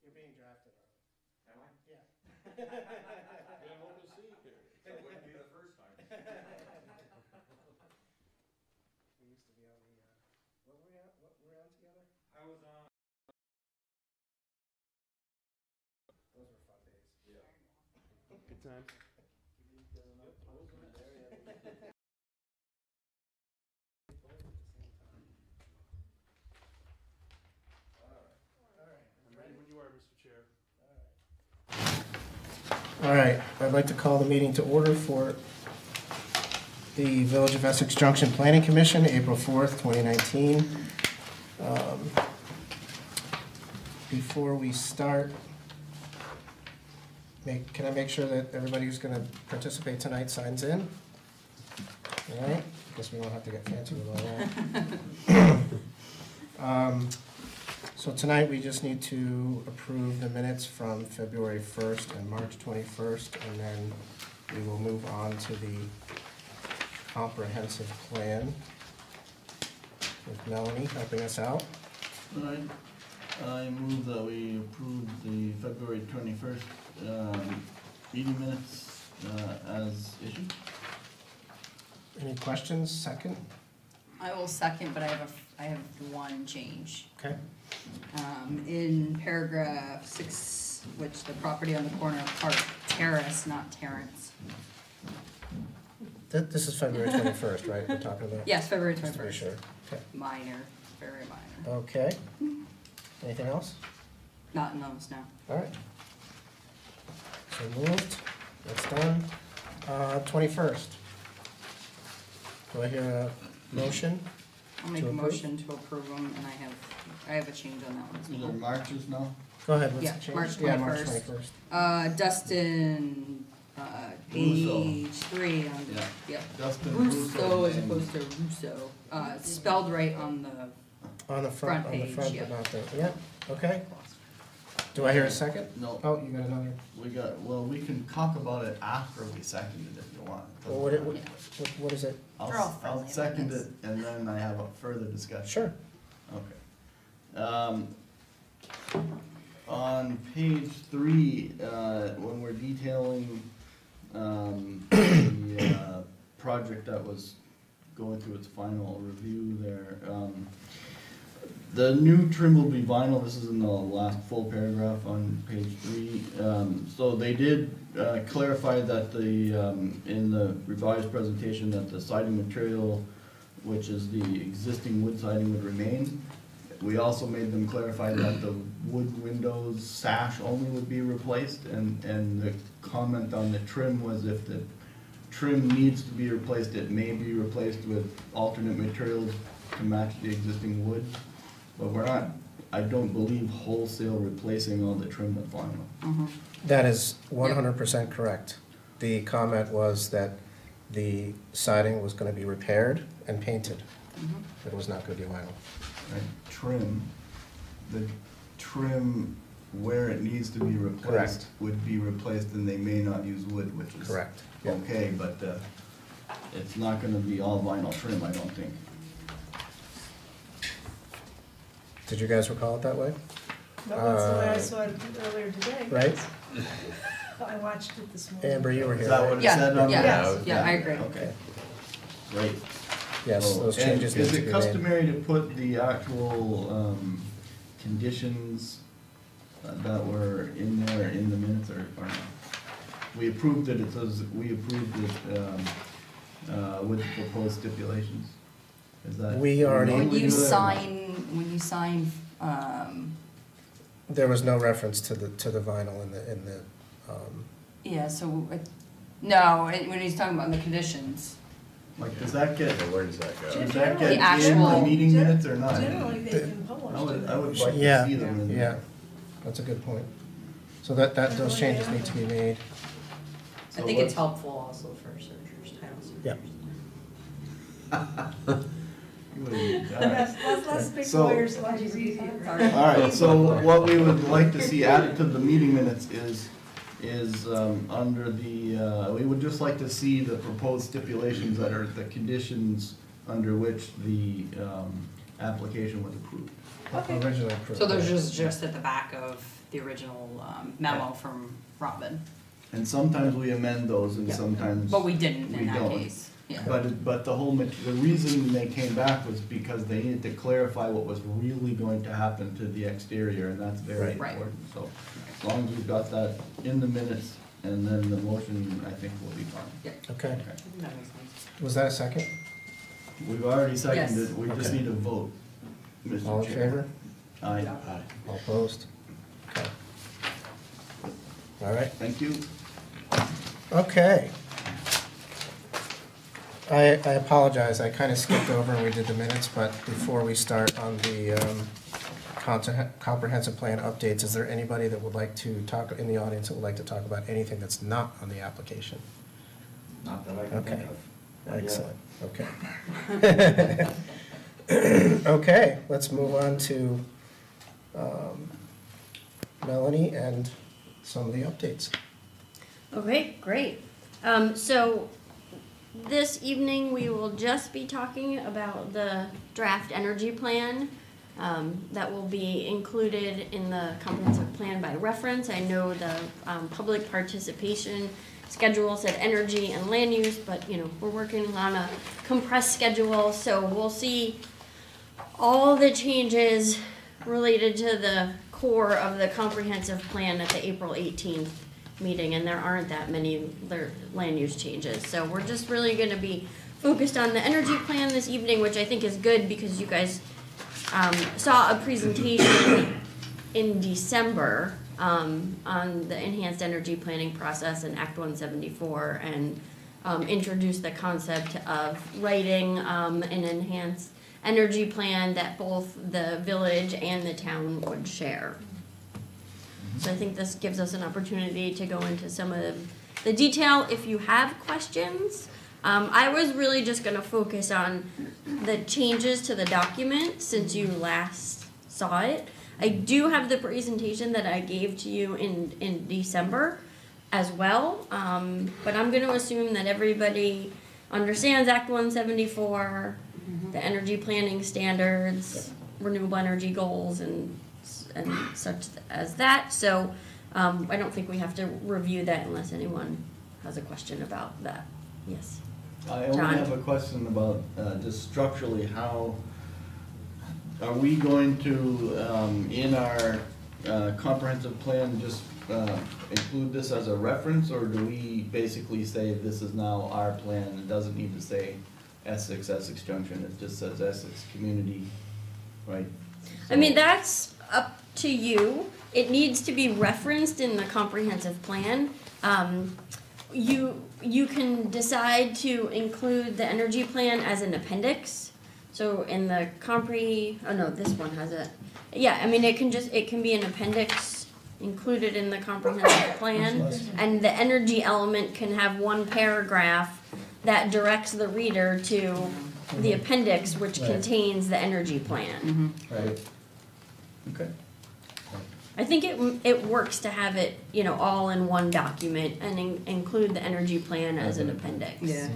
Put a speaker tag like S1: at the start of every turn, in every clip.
S1: You're being drafted on.
S2: Am I?
S1: Yeah.
S3: Been home to see here.
S2: That wouldn't be the first time.
S1: We used to be on the, what were we on together?
S2: I was on.
S1: Those were fun days.
S2: Yeah.
S3: Good times. I'm ready when you are, Mr. Chair.
S1: All right, I'd like to call the meeting to order for the Village of Essex Junction Planning Commission, April 4th, 2019. Before we start, can I make sure that everybody who's going to participate tonight signs in? All right, guess we don't have to get fancy with all that. So tonight, we just need to approve the minutes from February 1st and March 21st, and then we will move on to the comprehensive plan with Melanie helping us out.
S4: All right. I move that we approve the February 21st meeting minutes as issued.
S1: Any questions? Second?
S5: I will second, but I have one change.
S1: Okay.
S5: In paragraph 6, which the property on the corner of Park Terrace, not Terrence.
S1: This is February 21st, right? We're talking about?
S5: Yes, February
S1: Just to be
S5: 21st.
S1: sure. Okay.
S5: Minor, very minor.
S1: Okay. Anything else?
S5: Not in those, no.
S1: All right. So moved. That's done. 21st. Do I hear a motion?
S5: I'll make
S1: To
S5: a
S1: approve?
S5: motion to approve them, and I have a change on that one as
S4: These
S5: well.
S4: are Marches now.
S1: Go ahead, what's
S5: Yeah,
S1: the change?
S5: March
S1: Yeah, March
S5: 21st.
S1: 21st.
S5: Dustin,
S4: Russo.
S5: page 3 on,
S4: Yeah.
S5: yep.
S4: Dustin
S5: Russo as
S4: and-
S5: opposed to Russo. It's spelled right on the,
S1: On the front,
S5: Front page,
S1: but
S5: yeah.
S1: not the, yeah, okay. Do I hear a second?
S4: No,
S1: Oh, you got another.
S4: we can talk about it after we second it if you want.
S1: Well, what is it?
S5: They're all
S4: I'll
S5: friendly
S4: second it
S5: amendments.
S4: and then I have a further discussion.
S1: Sure.
S4: Okay. On page 3, when we're detailing the project that was going through its final review there, the new trim will be vinyl. This is in the last full paragraph on page 3. So they did clarify that in the revised presentation that the siding material, which is the existing wood siding, would remain. We also made them clarify that the wood windows sash only would be replaced, and the comment on the trim was if the trim needs to be replaced, it may be replaced with alternate materials to match the existing wood. But we're not, I don't believe, wholesale replacing all the trim with vinyl.
S1: That is 100% correct. The comment was that the siding was going to be repaired and painted. It was not going to be vinyl.
S4: Right, the trim where it needs to be replaced
S1: Correct.
S4: would be replaced, and they may not use wood, which is
S1: Correct. Yeah.
S4: okay, but it's not gonna be all vinyl trim, I don't think.
S1: Did you guys recall it that way?
S6: No, that's the way I saw it earlier today.
S1: Right?
S6: I watched it this morning.
S1: Amber, you were here.
S4: Is that
S1: right?
S4: what it
S5: Yeah,
S4: said on
S5: yeah,
S4: there?
S5: yeah, I agree.
S4: Okay, great.
S1: Yes,
S4: Oh,
S1: those
S4: and
S1: changes need to be
S4: Is it
S1: made.
S4: customary to put the actual conditions that were in there in the minutes, or not? We approved it, it says, we approved it with the proposed stipulations. Is that?
S1: We already-
S5: When
S4: normally
S5: you
S4: do that or not?
S5: sign,
S1: There was no reference to the vinyl in the
S5: yeah, so, no, when he's talking about the conditions.
S4: Like, does that get,
S3: Where does that go?
S4: does that
S5: The
S4: get in the
S5: actual-
S4: meeting minutes or not?
S6: Generally, they can publish.
S4: I would
S6: it.
S4: like
S1: Yeah,
S4: to see them in
S1: yeah,
S4: there.
S1: that's a good point. So those changes need to be made.
S5: I think it's helpful also for searchers, title searchers.
S1: Yeah.
S4: You wouldn't, all right.
S6: Let's make
S4: So-
S6: lawyers' lives easier.
S4: All right, so what we would like to see added to the meeting minutes is under the, we would just like to see the proposed stipulations that are the conditions under which the application was approved.
S1: Originally approved.
S5: So those just at the back of the original memo from Robin,
S4: And sometimes we amend those and
S5: Yeah.
S4: sometimes.
S5: but we didn't
S4: We
S5: in that
S4: don't.
S5: case, yeah.
S4: But the reason they came back was because they needed to clarify what was really going to happen to the exterior, and that's very
S1: Right.
S5: Right.
S4: important. So as long as we've got that in the minutes, and then the motion, I think will be fine.
S1: Okay,
S4: Okay.
S5: That makes sense.
S1: was that a second?
S4: We've already seconded,
S5: Yes.
S4: we just
S1: Okay.
S4: need a vote. Mr.
S1: All in
S4: Chair.
S1: favor?
S4: Aye.
S1: All opposed? Okay. All right,
S4: Thank you.
S1: okay. I apologize, I kind of skipped over and we did the minutes, but before we start on the comprehensive plan updates, is there anybody that would like to talk, in the audience, that would like to talk about anything that's not on the application?
S7: Not that I can think
S1: Okay.
S7: of. Not yet.
S1: Excellent, okay. Okay, let's move on to Melanie and some of the updates.
S8: Okay, great. So this evening, we will just be talking about the draft energy plan that will be included in the comprehensive plan by reference. I know the public participation schedule said energy and land use, but you know, we're working on a compressed schedule, so we'll see all the changes related to the core of the comprehensive plan at the April 18th meeting, and there aren't that many land use changes. So we're just really gonna be focused on the energy plan this evening, which I think is good because you guys saw a presentation in December on the enhanced energy planning process in Act 174, and introduced the concept of writing an enhanced energy plan that both the village and the town would share. So I think this gives us an opportunity to go into some of the detail if you have questions. I was really just gonna focus on the changes to the document since you last saw it. I do have the presentation that I gave to you in December as well, but I'm gonna assume that everybody understands Act 174, the energy planning standards, renewable energy goals, and such as that. So I don't think we have to review that unless anyone has a question about that. Yes.
S4: I only
S8: John?
S4: have a question about just structurally, how are we going to, in our comprehensive plan, just include this as a reference, or do we basically say this is now our plan? It doesn't need to say Essex Junction, it just says Essex Community, right?
S8: I mean, that's up to you. It needs to be referenced in the comprehensive plan. You can decide to include the energy plan as an appendix. So in the oh no, this one has it. Yeah, I mean, it can be an appendix included in the comprehensive plan. And the energy element can have one paragraph that directs the reader to the appendix, which
S1: Right.
S8: contains the energy plan.
S1: Right.
S4: Okay.
S8: I think it works to have it, you know, all in one document and include the energy plan as an appendix.
S5: Yeah.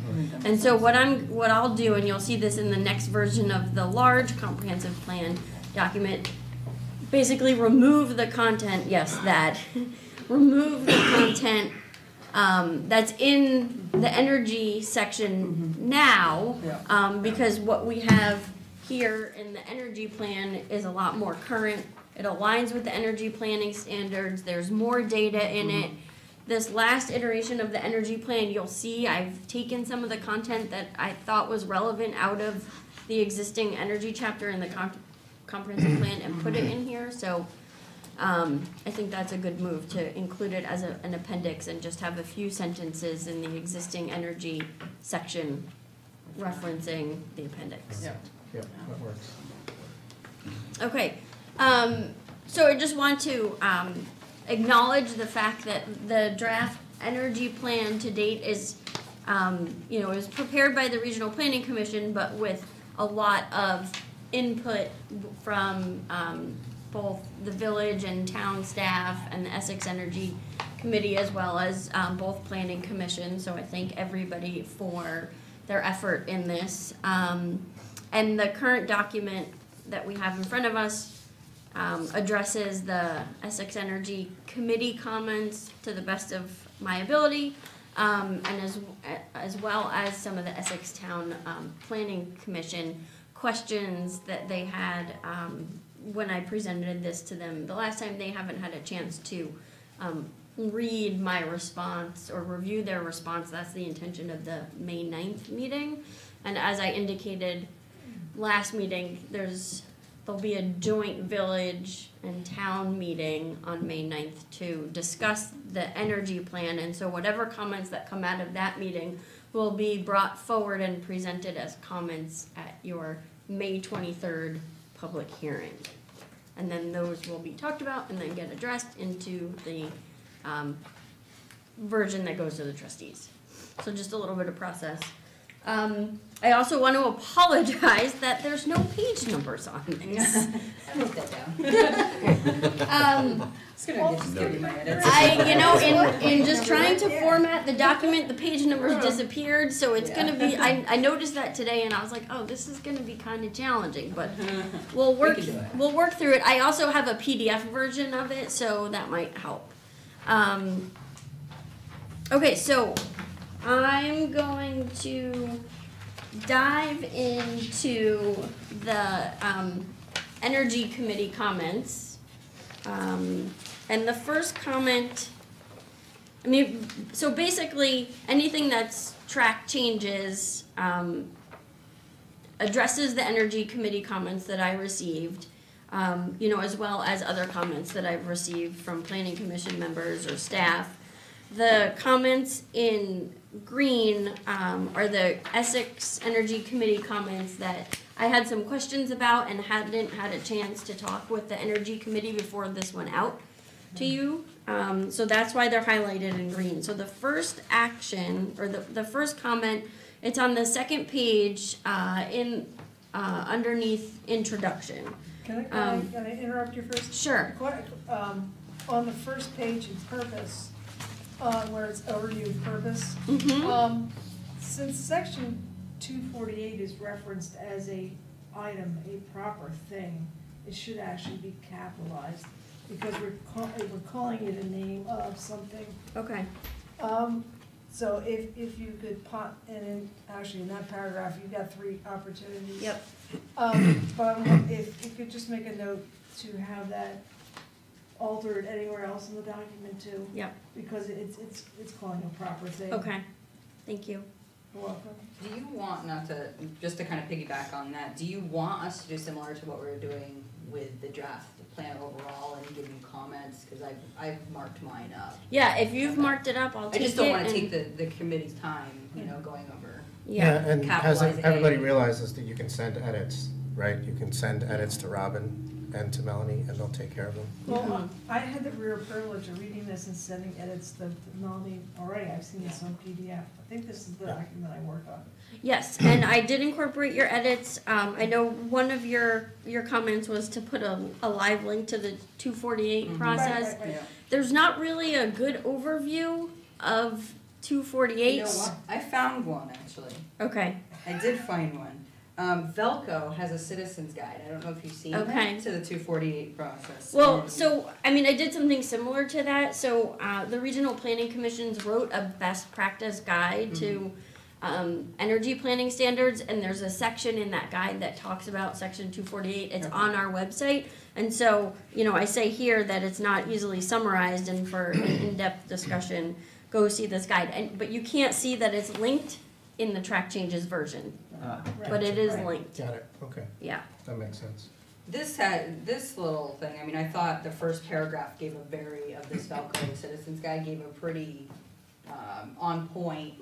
S8: And so what I'll do, and you'll see this in the next version of the large comprehensive plan document, basically remove the content, remove the content that's in the energy section now, because what we have here in the energy plan is a lot more current. It aligns with the energy planning standards. There's more data in it. This last iteration of the energy plan, you'll see I've taken some of the content that I thought was relevant out of the existing energy chapter in the comprehensive plan and put it in here. So I think that's a good move to include it as an appendix and just have a few sentences in the existing energy section referencing the appendix.
S5: Yeah.
S1: Yep, that works.
S8: Okay, so I just want to acknowledge the fact that the draft energy plan to date is, is prepared by the Regional Planning Commission, but with a lot of input from both the village and town staff and the Essex Energy Committee, as well as both planning commission. So I thank everybody for their effort in this. And the current document that we have in front of us addresses the Essex Energy Committee comments to the best of my ability, and as well as some of the Essex Town Planning Commission questions that they had when I presented this to them the last time. They haven't had a chance to read my response or review their response. That's the intention of the May 9th meeting. And as I indicated last meeting, there'll be a joint village and town meeting on May 9th to discuss the energy plan. And so whatever comments that come out of that meeting will be brought forward and presented as comments at your May 23rd public hearing. And then those will be talked about and then get addressed into the version that goes to the trustees. So just a little bit of process. I also want to apologize that there's no page numbers on this.
S5: I wrote that down. It's gonna just give you my edits.
S8: In just trying to format the document, the page numbers disappeared, so it's gonna be, I noticed that today and I was like, oh, this is gonna be kind of challenging, but we'll work through it. I also have a PDF version of it, so that might help. Okay, so I'm going to dive into the Energy Committee comments. And the first comment, so basically anything that's track changes addresses the Energy Committee comments that I received, as well as other comments that I've received from Planning Commission members or staff. The comments in green are the Essex Energy Committee comments that I had some questions about and hadn't had a chance to talk with the Energy Committee before this went out to you. So that's why they're highlighted in green. So the first action, or the first comment, it's on the second page underneath introduction.
S6: Can I interrupt you first?
S8: Sure.
S6: On the first page in purpose, where it's overview of purpose, since section 248 is referenced as a item, a proper thing, it should actually be capitalized because we're calling it a name of something.
S8: Okay.
S6: So if you could and actually in that paragraph you've got 3 opportunities.
S8: Yep.
S6: But if you could just make a note to have that altered anywhere else in the document too.
S8: Yep.
S6: Because it's calling a proper thing.
S8: Okay. Thank you.
S6: You're welcome.
S5: Do you want, just to kind of piggyback on that, do you want us to do similar to what we were doing with the draft plan overall and give you comments? Because I've marked mine up.
S8: Yeah, if you've marked it up, I'll take it.
S5: I just don't want to take the committee's time, going over.
S8: Yeah.
S1: And
S5: Capitalize
S1: everybody
S5: A.
S1: realizes that you can send edits, right? You can send edits to Robin and to Melanie, and they'll take care of them.
S6: Well, I had the rare privilege of reading this and sending edits to Melanie already. I've seen this on PDF. I think this is the document I work on.
S8: Yes, and I did incorporate your edits. I know one of your comments was to put a live link to the 248 process.
S6: Right.
S8: There's not really a good overview of 248.
S5: You know what? I found one actually.
S8: Okay.
S5: I did find one. Velco has a citizen's guide. I don't know if you've seen
S8: Okay.
S5: that, to the 248 process.
S8: Well, so, I did something similar to that. So, the Regional Planning Commissions wrote a best practice guide to energy planning standards, and there's a section in that guide that talks about section 248. It's on our website. And so, I say here that it's not easily summarized, and for an in-depth discussion, go see this guide. But you can't see that it's linked in the track changes version. But it is linked.
S1: Got it, okay,
S8: Yeah.
S1: that makes sense.
S5: This little thing, I thought the first paragraph gave of this Velco Citizens Guide gave a pretty on point.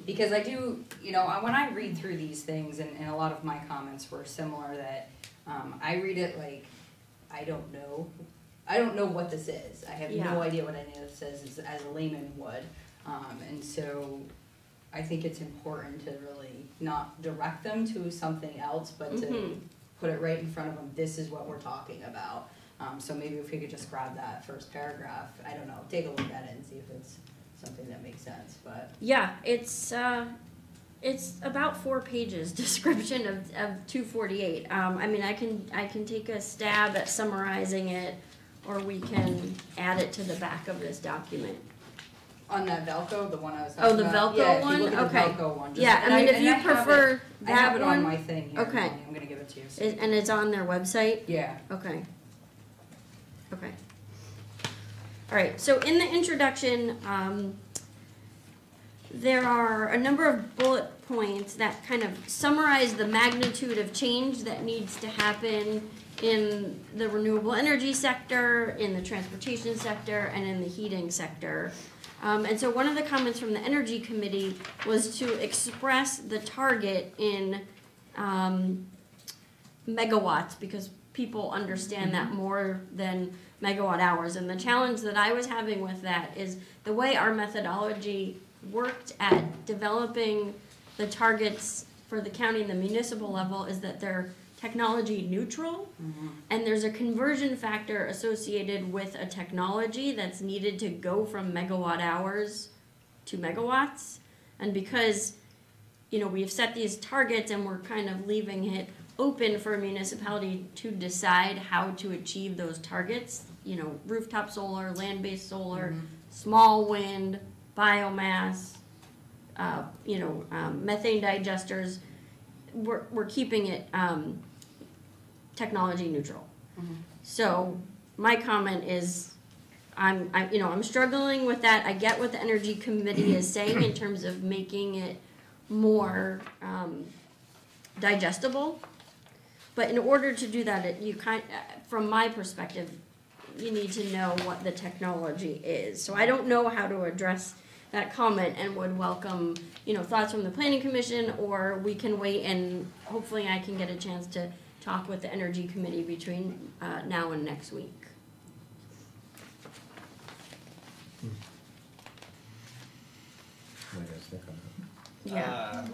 S5: Because I do, when I read through these things, and a lot of my comments were similar, that I read it like, I don't know what this is. I have no idea what any of this is as a layman would. And so I think it's important to really not direct them to something else, but to put it right in front of them, this is what we're talking about. So maybe if we could just grab that first paragraph, I don't know, take a look at it and see if it's something that makes sense, but.
S8: Yeah, it's about 4 pages description of 248. I mean, I can take a stab at summarizing it, or we can add it to the back of this document.
S5: On that Velcro, the one I was
S8: Oh,
S5: talking
S8: the
S5: about?
S8: Velcro
S5: Yeah, if you
S8: one?
S5: look at the
S8: Okay.
S5: Velcro one, just-
S8: Yeah, I mean, if you
S5: have
S8: prefer
S5: it- I
S8: that
S5: have it on
S8: one.
S5: my thing here,
S8: Okay.
S5: Melanie, I'm gonna give it to you. so-
S8: And it's on their website?
S5: Yeah.
S8: Okay. Okay. All right, so in the introduction, there are a number of bullet points that kind of summarize the magnitude of change that needs to happen in the renewable energy sector, in the transportation sector, and in the heating sector. And so one of the comments from the Energy Committee was to express the target in megawatts, because people understand that more than megawatt hours. And the challenge that I was having with that is the way our methodology worked at developing the targets for the county and the municipal level is that they're technology neutral, and there's a conversion factor associated with a technology that's needed to go from megawatt hours to megawatts. And because, you know, we've set these targets and we're kind of leaving it open for a municipality to decide how to achieve those targets, you know, rooftop solar, land-based solar, small wind, biomass, methane digesters, we're keeping it technology neutral. So my comment is, I'm struggling with that. I get what the Energy Committee is saying in terms of making it more digestible, but in order to do that, from my perspective, you need to know what the technology is. So I don't know how to address that comment, and would welcome, thoughts from the Planning Commission, or we can wait and hopefully I can get a chance to talk with the Energy Committee between now and next week.
S7: What do you guys think on
S8: Yeah.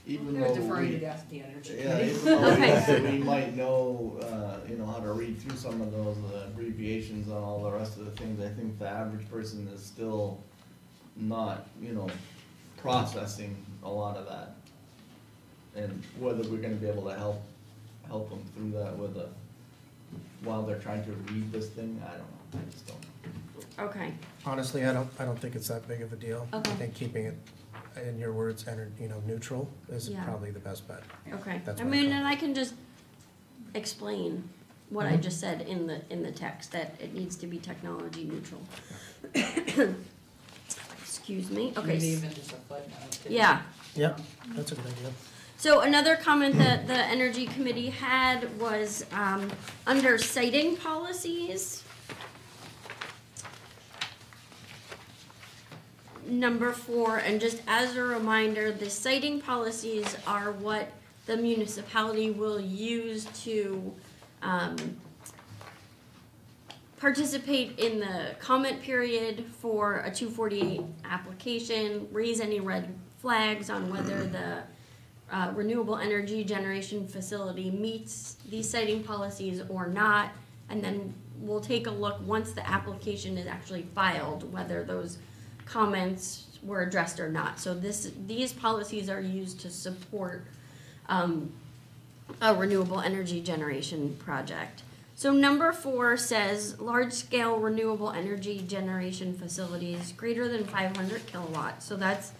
S4: Even
S5: I'm
S4: though
S5: deferring
S4: we,
S5: to the Energy
S4: yeah,
S5: Committee.
S4: even though
S8: Okay.
S4: we might know, how to read through some of those abbreviations and all the rest of the things, I think the average person is still not, processing a lot of that. And whether we're gonna be able to help them through that while they're trying to read this thing, I don't know, I just don't know.
S8: Okay.
S1: Honestly, I don't think it's that big of a deal.
S8: Okay.
S1: I think keeping it, in your words, neutral is
S8: Yeah.
S1: probably the best bet.
S8: Okay.
S1: That's
S8: I
S1: my
S8: mean,
S1: comment.
S8: and I can just explain what I just said in the text, that it needs to be technology neutral. Excuse me. Okay.
S5: Maybe even just a footnote. too.
S8: Yeah.
S1: Yep, that's a good idea.
S8: So another comment that the Energy Committee had was under citing policies. Number 4, and just as a reminder, the citing policies are what the municipality will use to participate in the comment period for a 248 application, raise any red flags on whether the renewable energy generation facility meets these citing policies or not, and then we'll take a look once the application is actually filed, whether those comments were addressed or not. So these policies are used to support a renewable energy generation project. So number 4 says large-scale renewable energy generation facilities greater than 500 kilowatts. So that's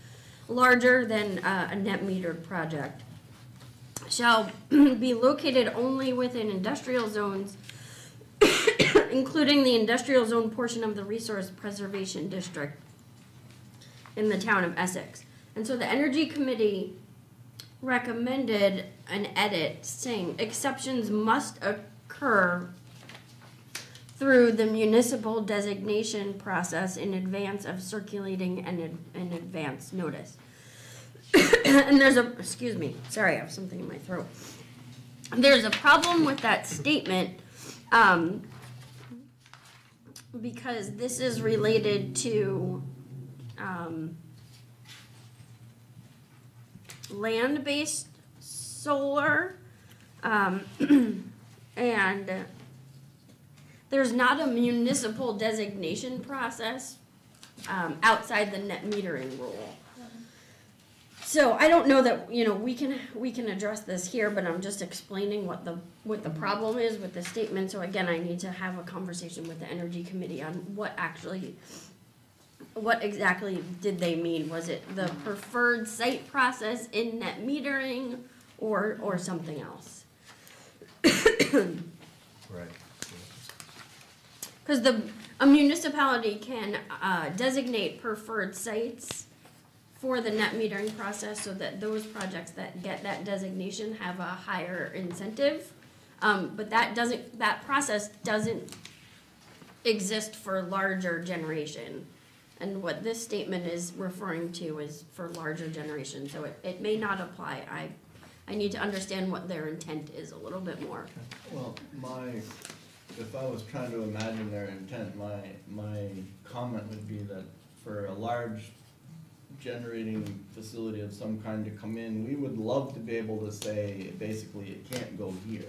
S8: larger than a net metered project. Shall be located only within industrial zones, including the industrial zone portion of the Resource Preservation District in the town of Essex. And so the Energy Committee recommended an edit saying exceptions must occur through the municipal designation process in advance of circulating an advance notice. And excuse me, sorry, I have something in my throat. There's a problem with that statement because this is related to land-based solar, and there's not a municipal designation process outside the net metering rule. So I don't know that, you know, we can address this here, but I'm just explaining what the problem is with the statement. So again, I need to have a conversation with the Energy Committee on what exactly did they mean? Was it the preferred site process in net metering or something else?
S1: Right.
S8: Because a municipality can designate preferred sites for the net metering process so that those projects that get that designation have a higher incentive. But that process doesn't exist for larger generation. And what this statement is referring to is for larger generation, so it may not apply. I need to understand what their intent is a little bit more.
S4: Well, if I was trying to imagine their intent, my comment would be that for a large generating facility of some kind to come in, we would love to be able to say, basically, it can't go here.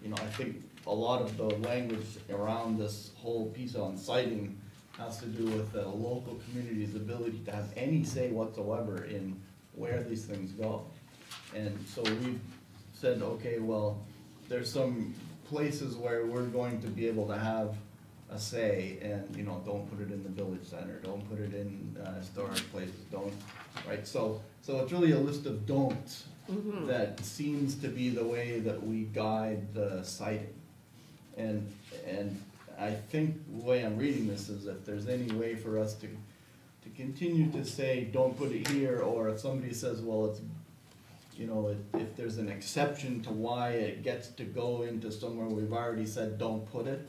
S4: You know, I think a lot of the language around this whole piece on siting has to do with the local community's ability to have any say whatsoever in where these things go. And so we've said, okay, well, there's some places where we're going to be able to have a say, and, you know, don't put it in the village center, don't put it in historic places, don't, right? So it's really a list of don'ts that seems to be the way that we guide the siting. And I think the way I'm reading this is if there's any way for us to continue to say, don't put it here, or if somebody says, well, it's, you know, if there's an exception to why it gets to go into somewhere we've already said don't put it,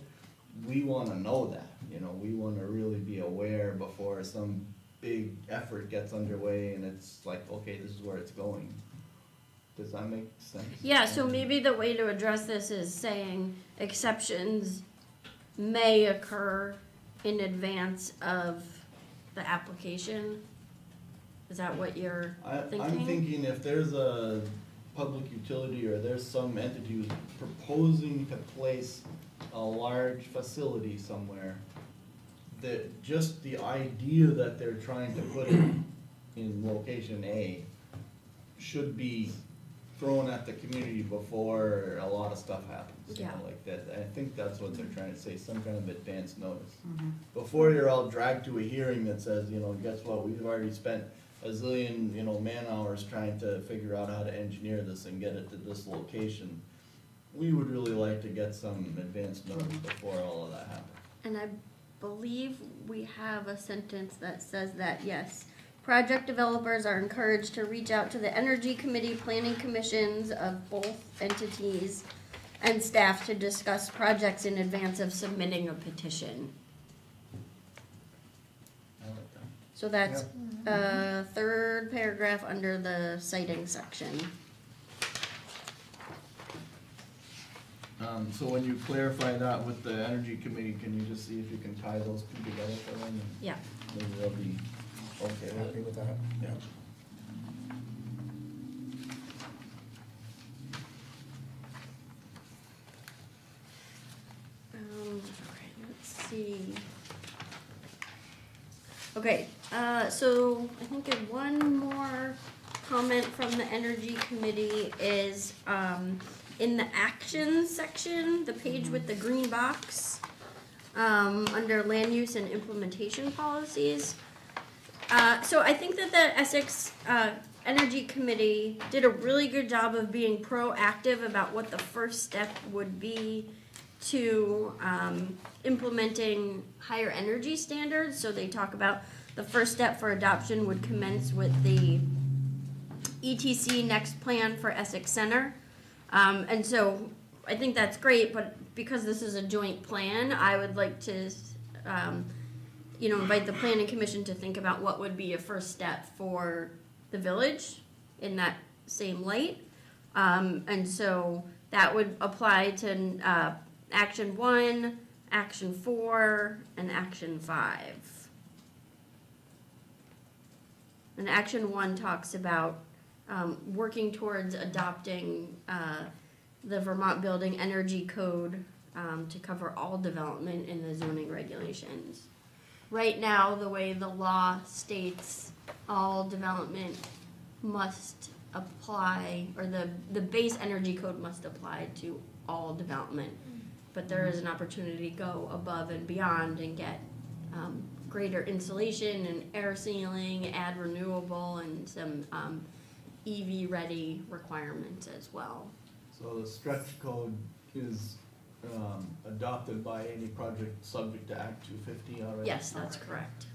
S4: we want to know that. You know, we want to really be aware before some big effort gets underway and it's like, okay, this is where it's going. Does that make sense?
S8: Yeah, so maybe the way to address this is saying exceptions may occur in advance of the application. Is that what you're thinking?
S4: I'm thinking if there's a public utility or there's some entity who's proposing to place a large facility somewhere, that just the idea that they're trying to put it in location A should be thrown at the community before a lot of stuff happens. You know, like that. I think that's what they're trying to say, some kind of advance notice. Before you're all dragged to a hearing that says, you know, guess what, we've already spent a zillion, you know, man hours trying to figure out how to engineer this and get it to this location. We would really like to get some advance notice before all of that happens.
S8: And I believe we have a sentence that says that, yes, project developers are encouraged to reach out to the Energy Committee, planning commissions of both entities and staff to discuss projects in advance of submitting a petition.
S4: I like that.
S8: So that's third paragraph under the citing section.
S4: So when you clarify that with the Energy Committee, can you just see if you can tie those two together for them? And
S8: Yeah.
S4: maybe they'll be okay with
S1: Happy
S4: it.
S1: with that?
S4: Yeah.
S8: Okay, let's see. Okay, so I think one more comment from the Energy Committee is in the action section, the page with the green box, under land use and implementation policies. So I think that the Essex Energy Committee did a really good job of being proactive about what the first step would be to implementing higher energy standards. So they talk about the first step for adoption would commence with the ETC next plan for Essex Center. And so I think that's great, but because this is a joint plan, I would like to invite the Planning Commission to think about what would be a first step for the village in that same light. And so that would apply to Action 1, Action 4, and Action 5. And Action 1 talks about working towards adopting the Vermont Building Energy Code to cover all development in the zoning regulations. Right now, the way the law states, all development must apply, or the base energy code must apply to all development. But there is an opportunity to go above and beyond and get greater insulation and air sealing, add renewable, and some EV-ready requirements as well.
S4: So the stretch code is adopted by any project subject to Act 250 already?
S8: Yes, that's correct.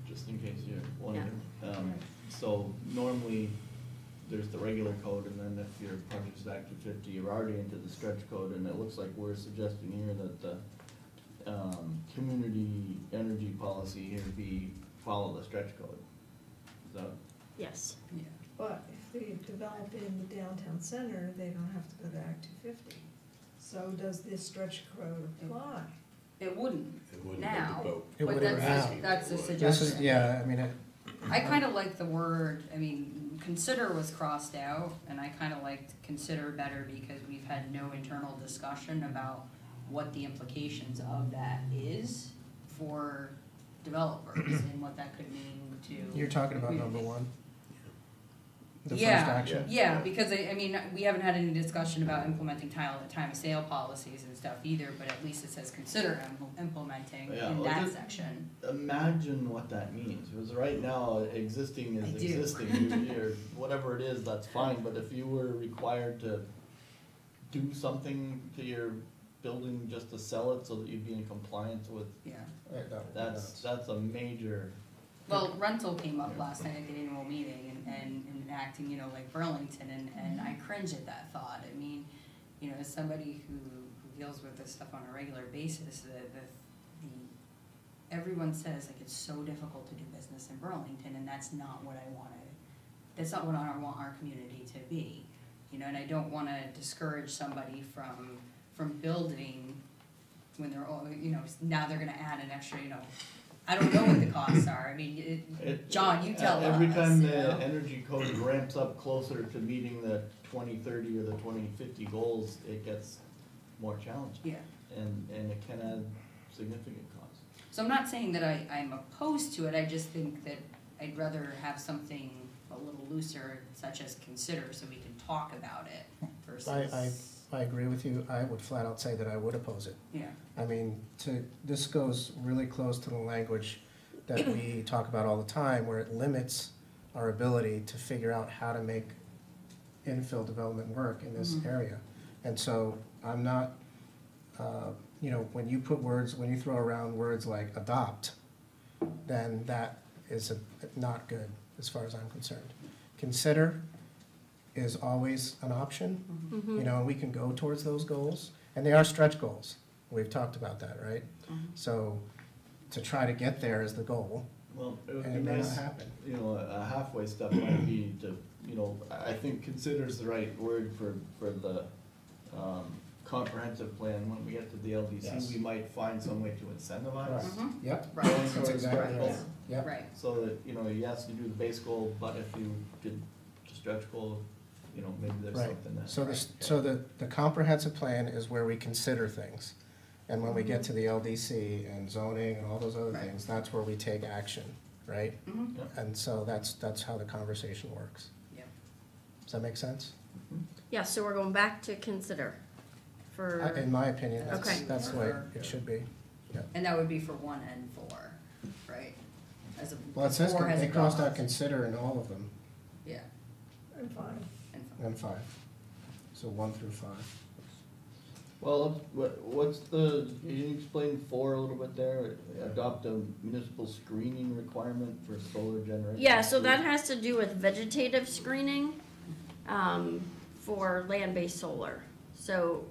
S4: Just in case you're wondering. So normally, there's the regular code, and then if your project's Act 250, you're already into the stretch code, and it looks like we're suggesting here that the community energy policy here be follow the stretch code. Is that?
S8: Yes.
S5: Yeah.
S6: But if they develop in the downtown center, they don't have to go to Act 250. So does this stretch code apply?
S5: It wouldn't
S3: It wouldn't
S5: now,
S1: It
S5: but
S1: wouldn't now.
S5: that's the
S1: This
S5: suggestion.
S1: is, yeah, I mean,
S5: I kind of like the word, I mean, consider was crossed out, and I kind of liked consider better because we've had no internal discussion about what the implications of that is for developers and what that could mean to.
S1: you're talking about number one? The first
S5: Yeah,
S1: action?
S5: yeah, because I mean, we haven't had any discussion about implementing time of sale policies and stuff either, but at least it says consider implementing
S4: Yeah,
S5: in
S4: well,
S5: that
S4: just-
S5: section.
S4: Imagine what that means, because right now, existing
S5: I
S4: is
S5: do.
S4: existing, you're, whatever it is, that's fine, but if you were required to do something to your building just to sell it so that you'd be in compliance with,
S5: Yeah.
S1: Right, no,
S4: that's a major,
S5: Well, rental came up last night at the annual meeting and acting, you know, like Burlington, and I cringe at that thought. I mean, you know, as somebody who deals with this stuff on a regular basis, everyone says like it's so difficult to do business in Burlington, and that's not what I want our community to be. You know, and I don't wanna discourage somebody from building when they're all, you know, now they're gonna add an extra, you know, I don't know what the costs are, I mean, John, you tell us.
S4: every time
S5: you
S4: the
S5: know?
S4: energy code ramps up closer to meeting the 2030 or the 2050 goals, it gets more challenging.
S5: Yeah,
S4: And it can add significant costs.
S5: so I'm not saying that I'm opposed to it, I just think that I'd rather have something a little looser, such as consider, so we can talk about it versus.
S1: I agree with you, I would flat out say that I would oppose it.
S5: Yeah,
S1: I mean, this goes really close to the language that we talk about all the time, where it limits our ability to figure out how to make infill development work in this area. And so I'm not, you know, when you throw around words like adopt, then that is not good as far as I'm concerned. Consider is always an option, you know, and we can go towards those goals, and they are stretch goals. We've talked about that, right? So to try to get there is the goal,
S4: Well, it would
S1: and
S4: be
S1: it may not
S4: nice,
S1: happen.
S4: you know, a halfway step might be to, you know, I think consider is the right word for the comprehensive plan. When we get to the LDC,
S1: Yes.
S4: we might find some way to incentivize.
S1: Right. Yep,
S5: right,
S4: Going
S1: that's
S4: towards
S1: exactly
S4: stretch
S1: right,
S4: goals.
S1: yep.
S5: right,
S4: So that, you know, yes, you do the base goal, but if you did the stretch goal, you know, maybe there's
S1: Right.
S4: something that.
S1: So the comprehensive plan is where we consider things. And when we get to the LDC and zoning and all those other
S5: Right.
S1: things, that's where we take action, right?
S5: mhm,
S1: And so that's how the conversation works.
S5: yeah.
S1: Does that make sense?
S8: Yeah, so we're going back to consider for,
S1: In my opinion,
S8: Okay.
S1: that's the way it should be.
S5: And that would be for 1 and 4, right? As a,
S1: Well, it says,
S5: 4 has
S1: they crossed out
S5: dogs.
S1: consider in all of them,
S5: Yeah,
S6: I'm fine.
S1: and 5. So 1 through 5.
S4: Well, what's can you explain 4 a little bit there? Adopt a municipal screening requirement for solar generation?
S8: yeah, so that has to do with vegetative screening, for land-based solar. So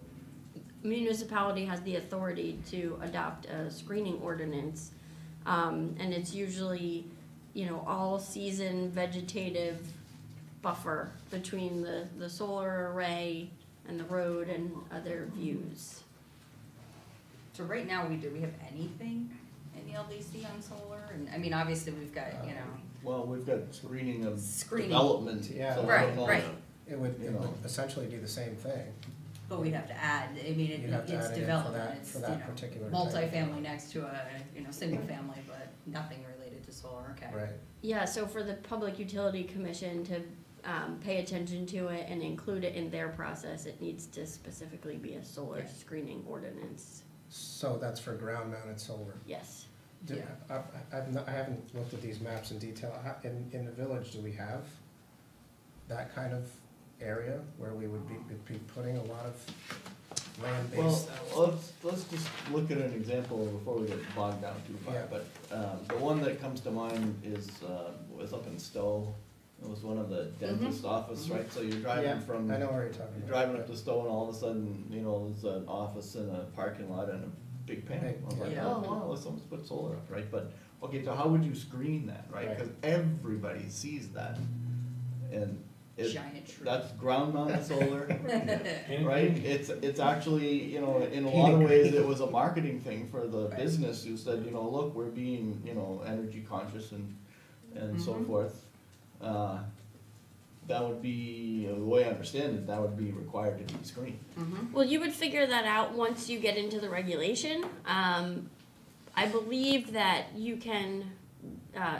S8: municipality has the authority to adopt a screening ordinance, and it's usually, you know, all-season vegetative buffer between the solar array and the road and other views.
S5: so right now, do we have anything in the LDC on solar? And, I mean, obviously, we've got, you know,
S4: Well, we've got screening of
S5: Screening.
S4: development.
S1: Yeah.
S4: so I
S5: Right,
S4: don't know.
S5: right.
S1: It would
S4: You know.
S1: essentially be the same thing.
S5: But we'd have to add, I mean,
S1: You'd have to
S5: it's
S1: add it in for
S5: development,
S1: that-
S5: it's,
S1: for
S5: you
S1: that
S5: know,
S1: particular type of
S5: multifamily
S1: development.
S5: next to a, single family, but nothing related to solar, okay.
S1: Right.
S8: Yeah, so for the Public Utility Commission to pay attention to it and include it in their process, it needs to specifically be a solar
S5: Yeah.
S8: screening ordinance.
S1: So that's for ground mounted solar.
S8: Yes.
S1: Do- I haven't looked at these maps in detail. In the village, do we have that kind of area where we would be putting a lot of land-based?
S4: Well, let's just look at an example before we get bogged down too far,
S1: Yeah.
S4: but, the one that comes to mind is, was up in Stowe. It was one of the dentist office, right, so you're driving
S1: Yeah,
S4: from,
S1: I know where you're talking
S4: you're
S1: about.
S4: driving up to Stowe and all of a sudden, there's an office and a parking lot and a big panel. I was like,
S5: Yeah.
S4: oh, wow, let's almost put solar up, right, but, okay, so how would you screen that, right?
S1: Right.
S4: Cause everybody sees that, and
S5: Giant tree.
S4: that's ground mounted solar.
S3: And-
S4: Right, it's actually, in a lot of ways, it was a marketing thing for the business who said, look, we're being, energy conscious and so
S5: Mhm.
S4: forth. That would be, the way I understand it, that would be required to be screened.
S5: Mhm.
S8: Well, you would figure that out once you get into the regulation. I believe that you can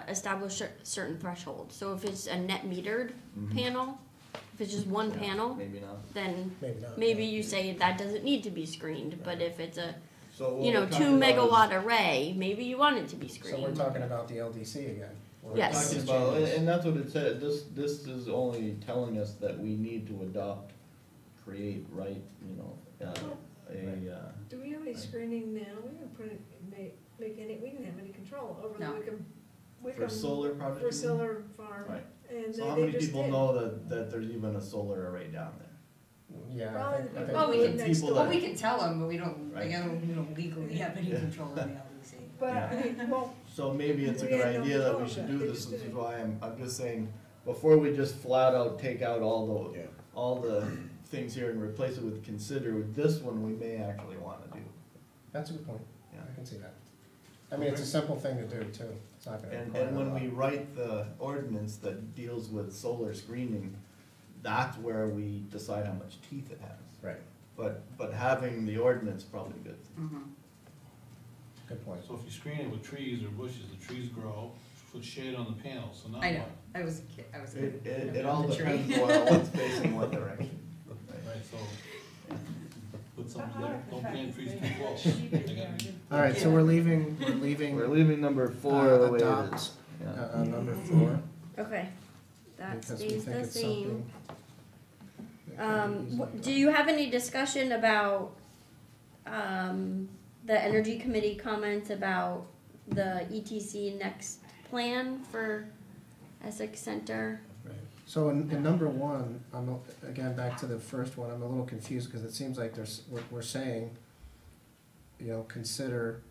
S8: establish certain thresholds. So if it's a net metered
S4: Mhm.
S8: panel, if it's just one
S4: Yeah,
S8: panel,
S4: Maybe not.
S8: then
S1: Maybe not.
S8: maybe
S1: yeah.
S8: you say that doesn't need to be screened. But if it's a
S4: So what
S8: you know
S4: we're
S8: 2
S4: talking about is-
S8: megawatt array, maybe you want it to be
S1: So
S8: screened.
S1: we're talking about the LDC again. We're
S8: Yes.
S4: Talking about, and that's what it said, this is only telling us that we need to adopt, create, right,
S6: Do we have any screening now? We didn't put it, make any, we didn't have any control over the
S5: No.
S6: Wickham.
S4: for solar project.
S6: For solar farm.
S4: Right.
S6: And
S4: So how
S6: they
S4: many
S6: just
S4: people
S6: did.
S4: know that there's even a solar array down there?
S1: Yeah,
S6: Probably
S1: I think,
S6: the
S1: I
S6: people
S1: think.
S5: Well, we
S6: live
S5: can-
S6: next
S4: people
S6: door.
S5: Well, we can tell them, but we don't,
S4: Right.
S5: we don't legally have any control of the LDC.
S6: But, I mean, well,
S4: So maybe it's a
S6: We
S4: good
S6: had no
S4: idea that we
S6: control
S4: should
S6: of
S4: do
S6: that. They
S4: this,
S6: just
S4: this
S6: did
S4: is
S6: it.
S4: why I'm just saying, before we just flat out take out all the things here and replace it with consider, this one we may actually wanna do.
S1: That's a good point.
S4: Yeah.
S1: I can see that. I mean, it's a simple thing to do too. It's not gonna.
S4: And
S1: require a
S4: when
S1: lot.
S4: we write the ordinance that deals with solar screening, that's where we decide how much teeth it has.
S1: Right,
S4: But having the ordinance probably good.
S5: Mhm.
S1: good point.
S3: So if you screen it with trees or bushes, the trees grow, put shade on the panel, so now
S5: I know,
S3: what?
S5: I was,
S4: It all
S5: The tree.
S4: depends on what's facing what direction.
S3: Right, so, put something
S6: I
S3: there,
S6: like the
S3: don't
S6: fact
S3: plant
S6: that
S3: trees
S6: they
S3: too close.
S6: keep it
S3: They gotta be-
S6: there.
S1: All right, so we're leaving.
S4: We're leaving number 4 the way it
S1: adopt,
S4: is. Yeah.
S1: Number 4.
S8: Okay, that
S1: Because we
S8: stays
S1: think
S8: the
S1: it's
S8: same.
S1: something that can be easily
S8: Do you have any discussion about the Energy Committee comments about the ETC next plan for Essex Center?
S1: Right. So in number 1, again, back to the first one, I'm a little confused because it seems like we're saying, consider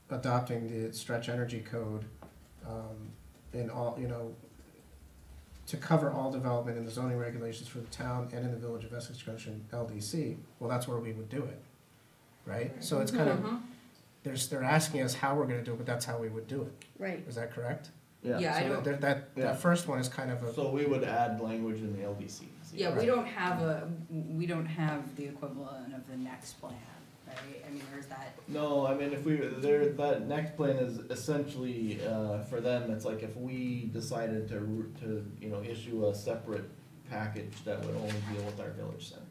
S1: adopting the stretch energy code in all, to cover all development in the zoning regulations for the town and in the village of Essex Junction LDC. Well, that's where we would do it, right? So it's kind of,
S5: Mhm.
S1: they're asking us how we're gonna do it, but that's how we would do it.
S8: Right.
S1: Is that correct?
S5: Yeah, I
S1: So
S5: don't,
S1: that
S4: Yeah.
S1: first one is kind of a,
S4: So we would add language in the LDC.
S5: yeah, we
S1: Right.
S5: don't have the equivalent of the next plan, right? I mean, there's that,
S4: No, I mean, if that next plan is essentially, for them, it's like if we decided to issue a separate package that would only deal with our village center,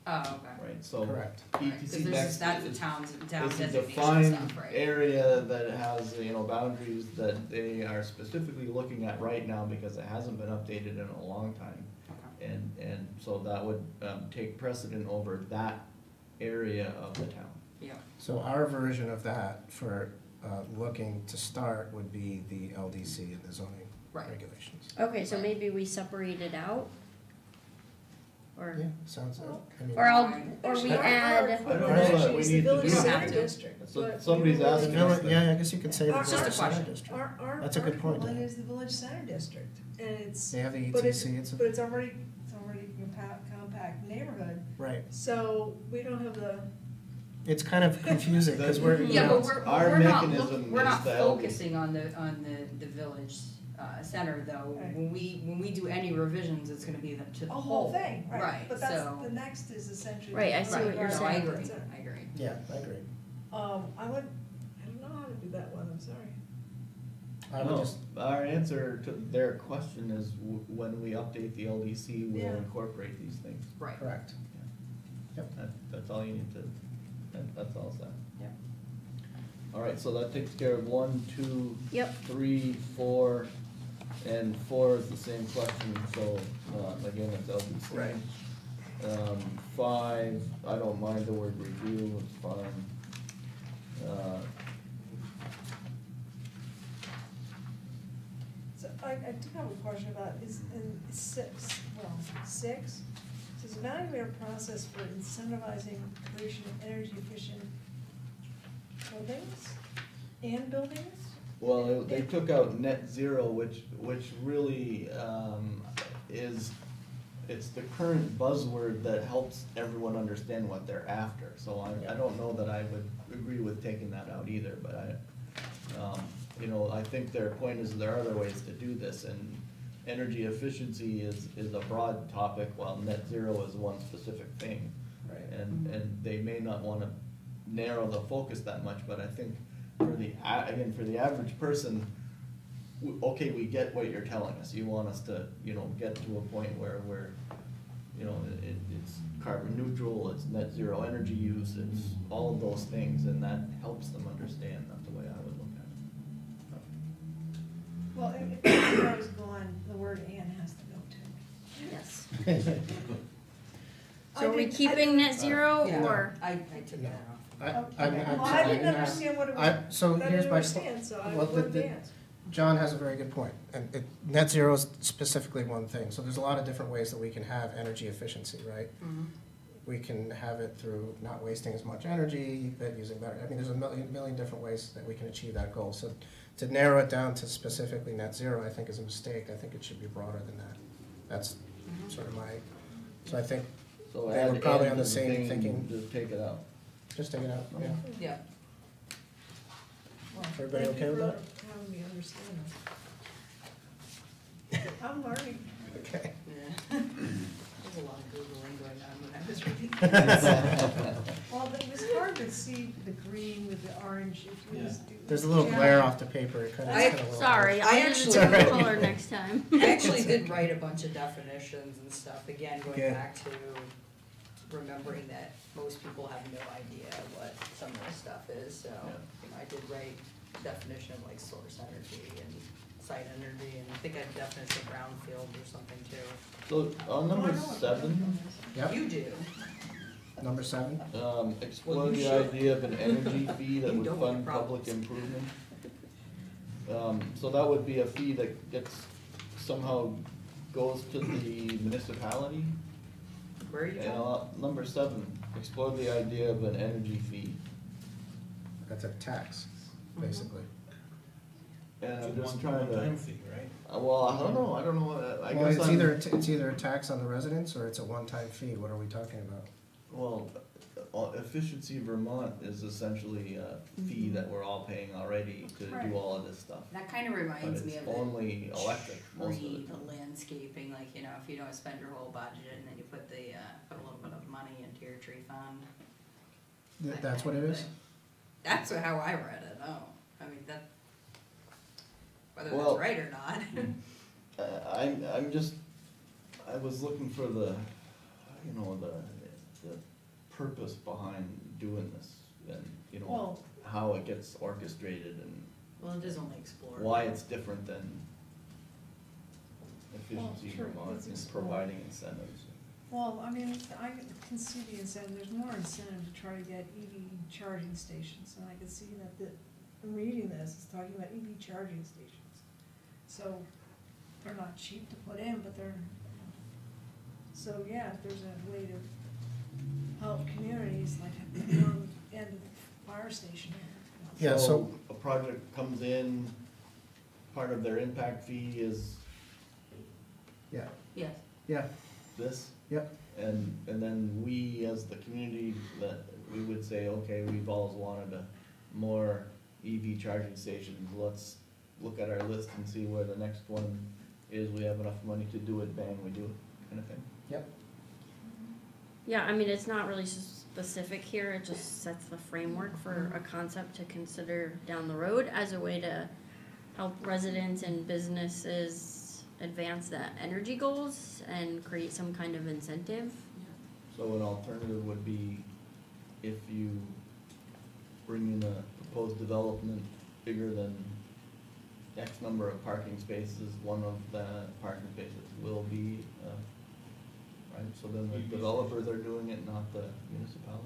S5: oh, okay.
S4: right? So
S1: correct.
S5: Right, 'cause
S4: ETC
S5: this
S4: next
S5: is, that's the
S4: is,
S5: town
S4: is a
S5: designation
S4: defined
S5: stuff, right?
S4: area that has, boundaries that they are specifically looking at right now because it hasn't been updated in a long time.
S5: Okay.
S4: And so that would, take precedent over that area of the town.
S5: Yeah,
S1: So our version of that for looking to start would be the LDC and the zoning
S5: Right.
S1: regulations.
S8: Okay, so maybe we separate it out? Or,
S1: Yeah, sounds, I mean.
S8: or
S5: Our-
S8: we
S6: Our
S8: add,
S4: know
S6: equivalent
S4: that
S6: actually
S4: we
S6: is
S4: need
S6: the
S4: to
S6: village
S4: do
S5: that.
S6: center
S5: We don't have to.
S6: district.
S4: So
S6: but
S4: somebody's
S6: we
S4: asking
S6: really-
S4: us
S1: Village- Yeah, I guess you could say the
S6: It's
S5: just a
S1: village center
S5: question.
S1: district.
S6: Our
S1: That's a good point,
S6: equivalent
S1: Dan.
S6: is the village center district, and it's,
S1: They have the
S6: but it's,
S1: ETC, it's,
S6: but it's already a compact neighborhood,
S1: right,
S6: so we don't have the
S1: it's kind of confusing, because we're, you
S5: Yeah,
S1: know,
S5: but
S4: our
S5: we're not,
S4: mechanism
S5: we're not
S4: is the
S5: focusing on the village, center though.
S6: Right.
S5: When we do any revisions, it's gonna be to the
S6: A
S5: whole.
S6: whole thing, right,
S5: Right,
S6: but that's,
S5: so.
S6: the next is essentially.
S8: Right, I see what
S5: Right,
S8: you're
S5: no,
S8: saying.
S5: I agree, I agree.
S1: yeah, I agree.
S6: I don't know how to do that one, I'm sorry.
S1: I would
S4: No,
S1: just,
S4: our answer to their question is when we update the LDC, we'll
S6: Yeah.
S4: incorporate these things.
S5: Right.
S1: correct.
S4: That's all you need to, that's all set.
S5: Yeah.
S4: All right, so that takes care of 1, 2,
S8: Yep.
S4: 3, 4, and 4 is the same question, so, again, it's LDC.
S1: Right.
S4: 5, I don't mind the word review, it's fine.
S6: So I do have a question about, is in six, says evaluate a process for incentivizing creation of energy efficient buildings and buildings?
S4: Well, they took out net zero, which really, it's the current buzzword that helps everyone understand what they're after. So I don't know that I would agree with taking that out either, but you know, I think their point is there are other ways to do this, and energy efficiency is a broad topic, while net zero is one specific thing.
S1: Right.
S4: And they may not wanna narrow the focus that much, but I think for the, again, for the average person, okay, we get what you're telling us, you want us to, you know, get to a point where we're, you know, it's carbon neutral, it's net zero energy use, it's all of those things, and that helps them understand, that's the way I would look at it.
S6: Well, if zero is gone, the word and has to go too.
S8: Yes.
S6: I
S8: So are we
S6: did-
S8: keeping net zero,
S5: Yeah,
S8: or?
S5: I took that off.
S6: Well, I didn't understand what it was.
S1: So
S6: I didn't
S1: here's my,
S6: understand, so I
S1: well,
S6: wrote
S1: the-
S6: dance.
S1: John has a very good point, and net zero is specifically one thing, so there's a lot of different ways that we can have energy efficiency, right?
S5: Mhm.
S1: We can have it through not wasting as much energy, but using better, I mean, there's a million different ways that we can achieve that goal. So to narrow it down to specifically net zero, I think is a mistake. I think it should be broader than that. That's sort of my, so I think,
S4: So
S1: They were probably
S4: add
S1: on the
S4: to
S1: same
S4: thing,
S1: thinking.
S4: Just take it out.
S1: just take it out, yeah.
S5: Yeah.
S6: Well,
S1: Everybody okay with that?
S6: Thank you for having me understand that. I'm learning.
S1: Okay.
S5: Yeah. There's a lot of Googling going on when I was reading this.
S6: Well, it was hard to see the green with the orange if you just do.
S1: There's a little
S6: Yeah.
S1: glare off the paper, it kind of.
S5: I-
S8: Sorry,
S5: I
S8: I'll use a
S5: actually-
S8: different color next time.
S5: I actually did write a bunch of definitions and stuff, again, going
S1: Good.
S5: back to remembering that most people have no idea what some of this stuff is, so, you know, I did write definition of like source energy and site energy, and I think I had definition of brownfield or something too.
S4: So on
S6: Oh, I
S4: number
S6: know what
S4: 7,
S1: Yep,
S5: You do.
S1: number 7.
S4: explore
S5: Well, you
S4: the
S5: should.
S4: idea of an energy fee that
S5: You
S4: would
S5: don't
S4: fund
S5: have
S4: public
S5: problems.
S4: improvement. So that would be a fee that gets, somehow goes to the municipality.
S5: Where are you
S4: And
S5: from?
S4: number 7, explore the idea of an energy fee.
S1: That's a tax, basically.
S4: And I'm
S3: It's
S4: just
S3: one-
S4: trying
S3: one-time
S4: to,
S3: fee, right?
S4: well, I don't know, I
S1: Well,
S4: guess
S1: it's
S4: I'm.
S1: either a tax on the residents or it's a one-time fee. What are we talking about?
S4: Well, Efficiency Vermont is essentially a fee that we're all paying already to
S6: Right.
S4: do all of this stuff.
S5: That kinda
S4: But
S5: reminds me
S4: it's
S5: of the
S4: only electric, most of
S5: tree,
S4: it.
S5: the landscaping, like, you know, if you don't spend your whole budget and then you put put a little bit of money into your tree fund. that
S1: That's what
S5: kind
S1: it
S5: of
S1: is?
S5: thing. That's how I read it, oh, I mean, that, whether
S4: Well-
S5: that's right or not.
S4: I'm just, I was looking for the, you know, the purpose behind doing this, and, you know,
S6: Well-
S4: how it gets orchestrated and
S5: Well, it is only explored.
S4: why it's different than Efficiency
S6: Well, sure,
S4: Vermont
S6: it's
S4: in
S6: explored.
S4: providing incentives.
S6: Well, I mean, I can see the incentive, there's more incentive to try to get EV charging stations, and I can see that I'm reading this, it's talking about EV charging stations. So, they're not cheap to put in, but they're, so yeah, if there's a way to help communities, like at the one end of the fire station here.
S1: Yeah, so-
S4: A project comes in, part of their impact fee is,
S1: Yeah,
S5: Yes,
S1: yeah.
S4: this.
S1: Yep.
S4: And then we, as the community, that we would say, okay, we've always wanted more EV charging stations, let's look at our list and see where the next one is, we have enough money to do it, bang, we do it, kind of thing.
S1: Yep.
S8: Yeah, I mean, it's not really specific here, it just sets the framework for a concept to consider down the road as a way to help residents and businesses advance the energy goals and create some kind of incentive.
S4: So an alternative would be if you bring in a proposed development bigger than X number of parking spaces, one of the parking spaces will be, right, so then the developers are doing it, not the municipality?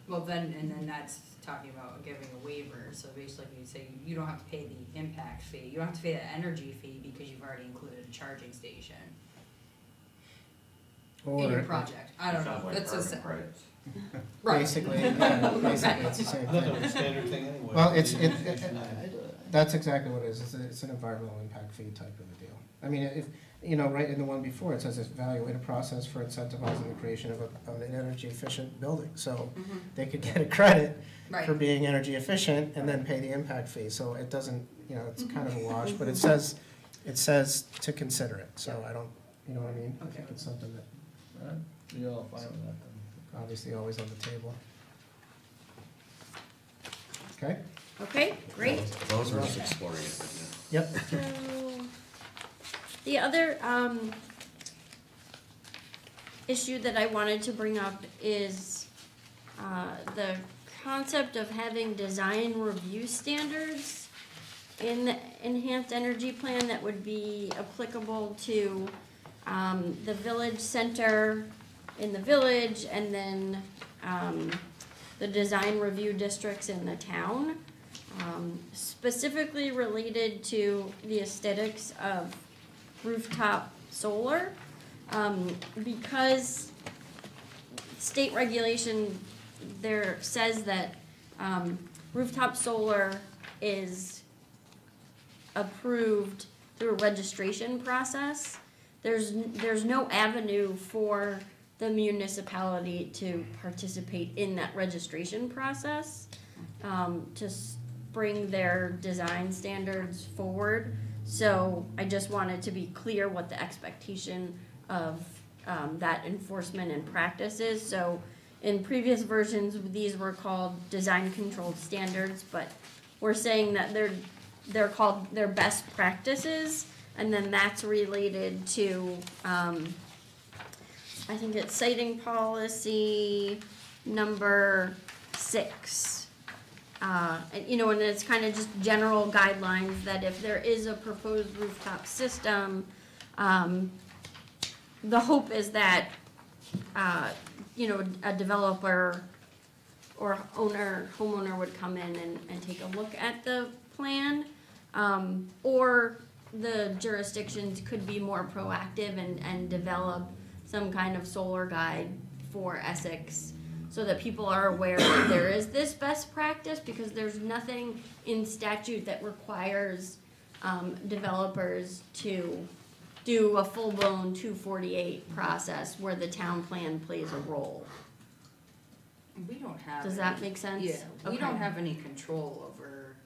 S5: Well, then, and then that's talking about giving a waiver, so basically you say you don't have to pay the impact fee, you don't have to pay the energy fee because you've already included a charging station in your project. I don't know,
S2: Sounds like
S5: that's just,
S2: carbon credits.
S5: right.
S1: Basically, yeah, basically, it's the same
S3: That's
S1: thing.
S3: a standard thing anyway.
S1: Well,
S3: It's
S1: that's exactly what it is, it's an environmental impact fee type of a deal. I mean, if, you know, right in the one before, it says evaluate a process for incentivizing the creation of an energy efficient building. So they could get a credit
S5: Right.
S1: for being energy efficient and then pay the impact fee. So it doesn't, you know, it's kind of a wash, but it says to consider it. So I don't, you know what I mean? I think it's something that
S4: Alright, you're all fine with that then?
S1: obviously always on the table. Okay?
S8: Okay, great.
S2: As long as we're just exploring it right now.
S1: Yep.
S8: So, the other, issue that I wanted to bring up is, the concept of having design review standards in the enhanced energy plan that would be applicable to, the village center in the village and then, the design review districts in the town. Specifically related to the aesthetics of rooftop solar, because state regulation there says that rooftop solar is approved through a registration process. There's no avenue for the municipality to participate in that registration process, to bring their design standards forward. So I just wanted to be clear what the expectation of that enforcement and practice is. So in previous versions, these were called design controlled standards, but we're saying that they're called their best practices, and then that's related to I think it's citing policy number 6. And, you know, and it's kind of just general guidelines that if there is a proposed rooftop system, the hope is that, you know, a developer or homeowner would come in and take a look at the plan, or the jurisdictions could be more proactive and develop some kind of solar guide for Essex, so that people are aware that there is this best practice, because there's nothing in statute that requires developers to do a full-blown 248 process where the town plan plays a role.
S5: We don't have.
S8: Does that make sense?
S5: Yeah, we
S8: Okay.
S5: don't have any control over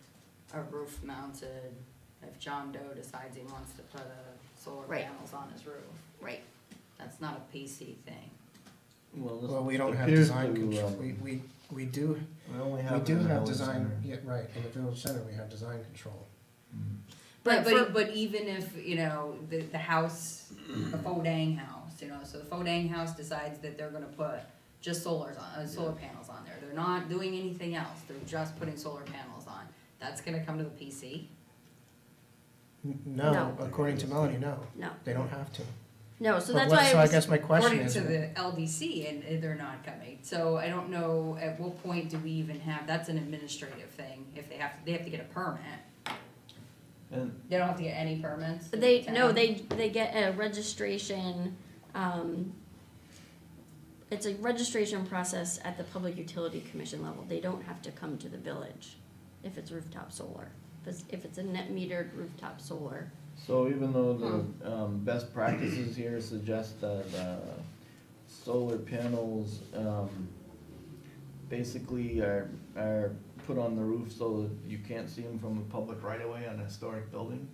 S5: a roof mounted, if John Doe decides he wants to put solar
S8: Right.
S5: panels on his roof.
S8: Right.
S5: That's not a PC thing.
S1: Well, we don't have
S4: appears
S1: design
S4: to,
S1: control, we do,
S4: We only
S1: we
S4: have
S1: do
S4: it in the
S1: have
S4: village
S1: design,
S4: center.
S1: yeah, right, in the village center, we have design control.
S8: But
S5: But even if, you know, the house, the Fodang house, you know, so the Fodang house decides that they're gonna put just solar panels on there. They're not doing anything else, they're just putting solar panels on. That's gonna come to the PC?
S1: No,
S8: No.
S1: according to Melanie, no,
S8: No,
S1: they don't have to.
S8: no, so
S1: But
S8: that's
S1: what-
S8: why
S1: So
S8: I
S1: I
S8: was,
S1: guess my question
S5: According
S1: is,
S5: to the LDC, and they're not coming. So I don't know, at what point do we even have, that's an administrative thing. If they have to get a permit.
S4: And
S5: They don't have to get any permits? in
S8: they,
S5: the
S8: no,
S5: town?
S8: they get a registration, it's a registration process at the Public Utility Commission level. They don't have to come to the village if it's rooftop solar. If it's a net metered rooftop solar,
S4: So even though the best practices here suggest that solar panels basically are put on the roof so that you can't see them from the public right away on a historic building,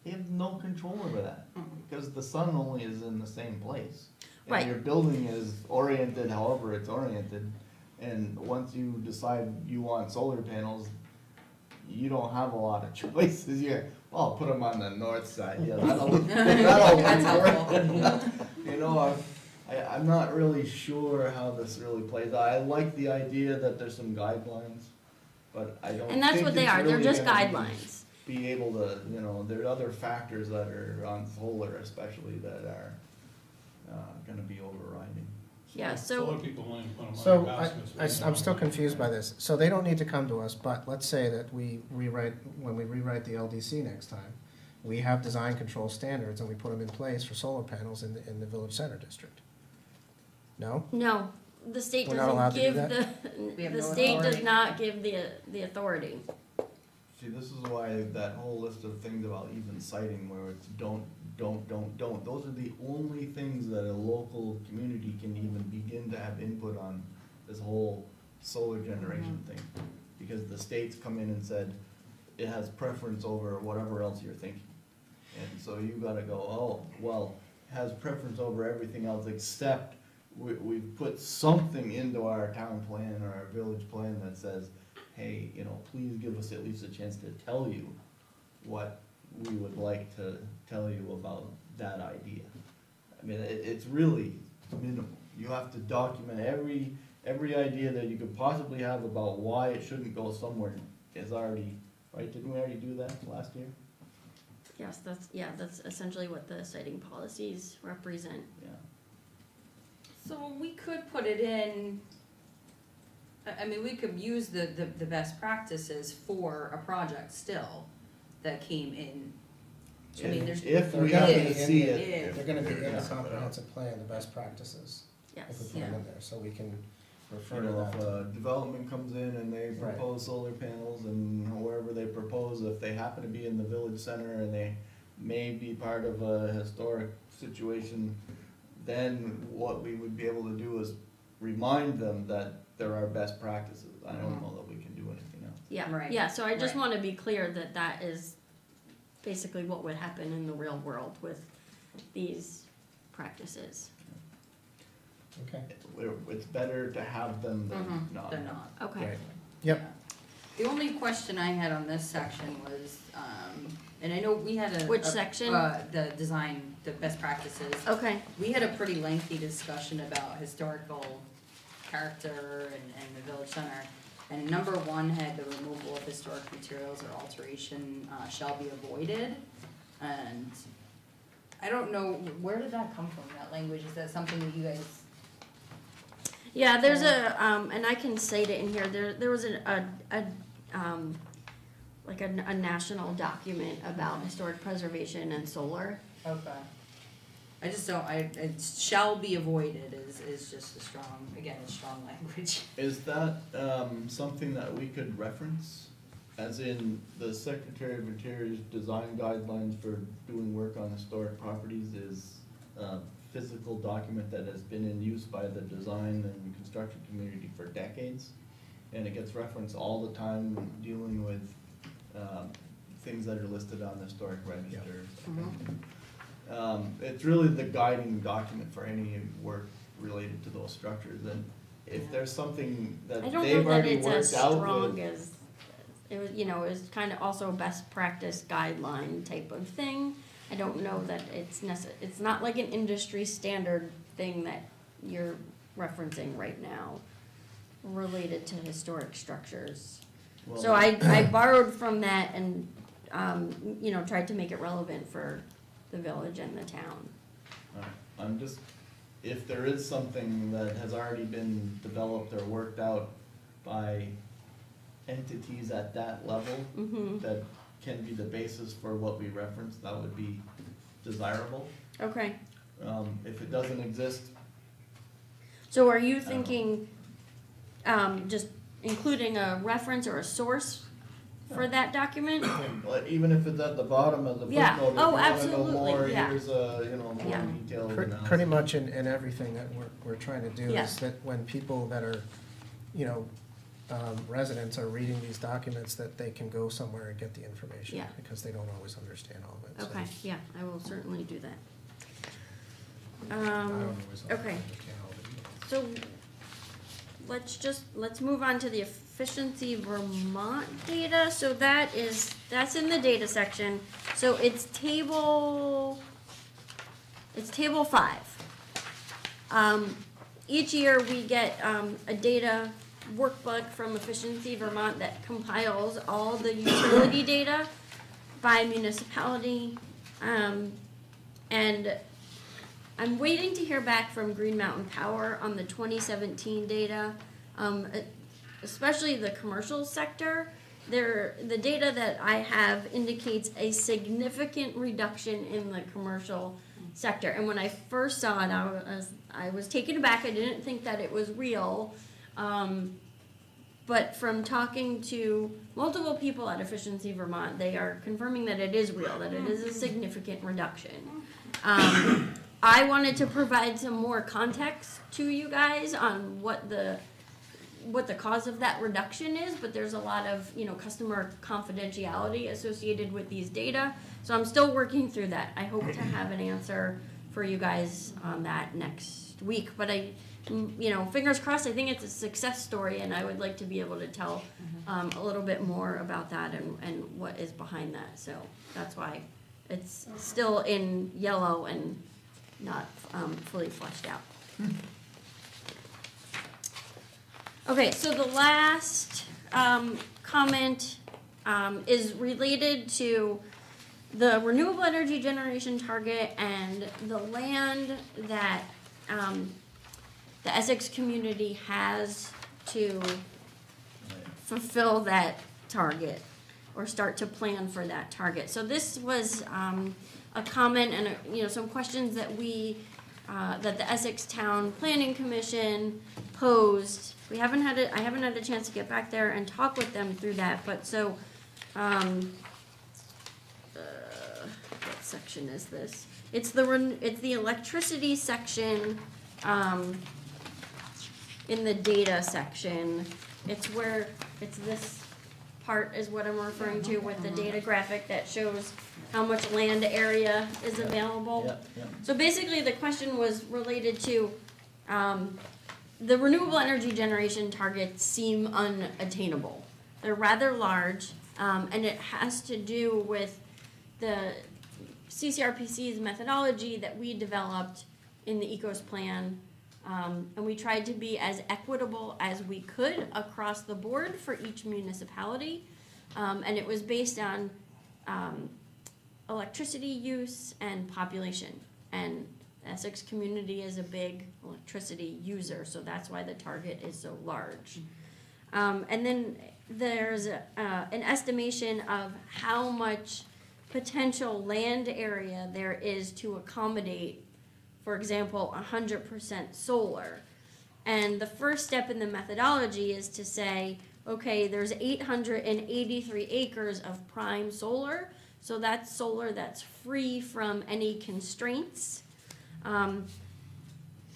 S4: you have no control over that, because the sun only is in the same place. And
S8: Right.
S4: your building is oriented however it's oriented, and once you decide you want solar panels, you don't have a lot of choices. I'll put them on the north side, yeah, that'll work. You know, I'm not really sure how this really plays out. I like the idea that there's some guidelines, but I don't
S8: And that's
S4: think
S8: what they
S4: it's
S8: are, they're
S4: really
S8: just
S4: gonna
S8: guidelines.
S4: be able to, you know, there are other factors that are on solar especially that are gonna be overriding.
S8: Yeah,
S3: Solar
S8: so,
S3: people only put them on
S1: So
S3: baskets.
S1: I'm still confused by this. So they don't need to come to us, but let's say that when we rewrite the LDC next time, we have design control standards and we put them in place for solar panels in the village center district. No?
S8: no, the state
S1: We're not allowed
S8: doesn't
S1: to do
S8: give
S5: We have
S8: the
S5: no
S8: state does
S5: authority.
S8: not give the authority.
S4: See, this is why that whole list of things about even citing where it's don't, those are the only things that a local community can even begin to have input on this whole solar generation thing. Because the state's come in and said, it has preference over whatever else you're thinking. And so you gotta go, oh, well, it has preference over everything else except we've put something into our town plan or our village plan that says, hey, you know, please give us at least a chance to tell you what we would like to tell you about that idea. I mean, it's really minimal. You have to document every idea that you could possibly have about why it shouldn't go somewhere is already, right, didn't we already do that last year?
S8: Yes, that's essentially what the citing policies represent.
S4: Yeah.
S5: So we could put it in, I mean, we could use the best practices for a project still that came in. I mean, there's.
S4: If we
S1: They're gonna
S4: happen
S1: be
S4: to
S1: in
S4: see
S1: the-
S4: it.
S1: They're gonna be in the
S4: Yeah.
S1: comprehensive plan, the best practices, if we
S8: Yes,
S1: put them in there, so we can refer
S4: You
S1: to
S4: know, if
S1: that.
S4: a development comes in and they
S1: Right.
S4: propose solar panels and wherever they propose, if they happen to be in the village center and they may be part of a historic situation, then what we would be able to do is remind them that there are best practices. I don't know that we can do anything else.
S8: yeah,
S5: Right,
S8: yeah, so I just
S5: right.
S8: wanna be clear that that is basically what would happen in the real world with these practices.
S1: Okay,
S4: It's better to have them than not.
S5: They're not.
S8: Okay,
S1: great. Yep.
S5: Yeah. The only question I had on this section was, and I know we had
S8: Which section?
S5: The design, the best practices.
S8: okay,
S5: We had a pretty lengthy discussion about historical character and the village center. And number one had the removal of historic materials or alteration shall be avoided. And I don't know, where did that come from, that language? Is that something that you guys?
S8: yeah, there's a, and I can cite it in here, there was like a national document about historic preservation and solar.
S5: Okay. I just don't, it shall be avoided is just a strong, again, it's strong language.
S4: Is that something that we could reference? As in, the Secretary of Interior's design guidelines for doing work on historic properties is a physical document that has been in use by the design and construction community for decades. And it gets referenced all the time dealing with things that are listed on the historic registers. It's really the guiding document for any work related to those structures. And if there's something that
S8: I don't know
S4: they've
S8: that
S4: already
S8: it's as
S4: worked out
S8: strong
S4: with.
S8: as, it was, it was kind of also a best practice guideline type of thing. I don't know that it's it's not like an industry standard thing that you're referencing right now related to historic structures.
S4: Well,
S8: So I borrowed from that and, tried to make it relevant for the village and the town.
S4: I'm just, if there is something that has already been developed or worked out by entities at that level
S8: Mm-hmm,
S4: that can be the basis for what we reference, that would be desirable.
S8: okay.
S4: If it doesn't exist,
S8: So are you thinking, just including a reference or a source for that document.
S4: But even if it's at the bottom of the footnote,
S8: Yeah.
S4: if you
S8: Oh,
S4: wanna know
S8: absolutely,
S4: more,
S8: yeah.
S4: here's more
S8: Yeah.
S4: detailed analysis.
S1: Pretty much in everything that we're trying to do
S8: Yeah.
S1: is that when people that are, residents are reading these documents, that they can go somewhere and get the information.
S8: Yeah.
S1: Because they don't always understand all of it. so.
S8: Okay, yeah, I will certainly do that.
S1: I don't always
S8: Okay.
S1: understand all of it either.
S8: So let's move on to the efficiency Vermont data. So that's in the data section. So it's table 5. Each year we get a data workbook from Efficiency Vermont that compiles all the utility data by municipality. And I'm waiting to hear back from Green Mountain Power on the 2017 data, especially the commercial sector. The data that I have indicates a significant reduction in the commercial sector. And when I first saw it, I was taken aback. I didn't think that it was real. But from talking to multiple people at Efficiency Vermont, they are confirming that it is real, that it is a significant reduction. I wanted to provide some more context to you guys on what the cause of that reduction is, but there's a lot of, customer confidentiality associated with these data. So I'm still working through that. I hope to have an answer for you guys on that next week. But fingers crossed, I think it's a success story, and I would like to be able to tell a little bit more about that and what is behind that. So that's why it's still in yellow and not fully fleshed out. Okay, so the last comment is related to the renewable energy generation target and the land that the Essex community has to fulfill that target or start to plan for that target. So this was a comment and some questions that that the Essex Town Planning Commission posed. I haven't had a chance to get back there and talk with them through that, but so what section is this? It's the electricity section in the data section. It's this part is what I'm referring to with the data graphic that shows how much land area is available.
S4: Yeah.
S8: So basically the question was related to the renewable energy generation targets seem unattainable. They're rather large, and it has to do with the CCRPC's methodology that we developed in the ECOS plan. And we tried to be as equitable as we could across the board for each municipality. And it was based on electricity use and population. And the Essex community is a big electricity user, so that's why the target is so large. And then there's an estimation of how much potential land area there is to accommodate, for example, 100% solar. And the first step in the methodology is to say, okay, there's 883 acres of prime solar, so that's solar that's free from any constraints.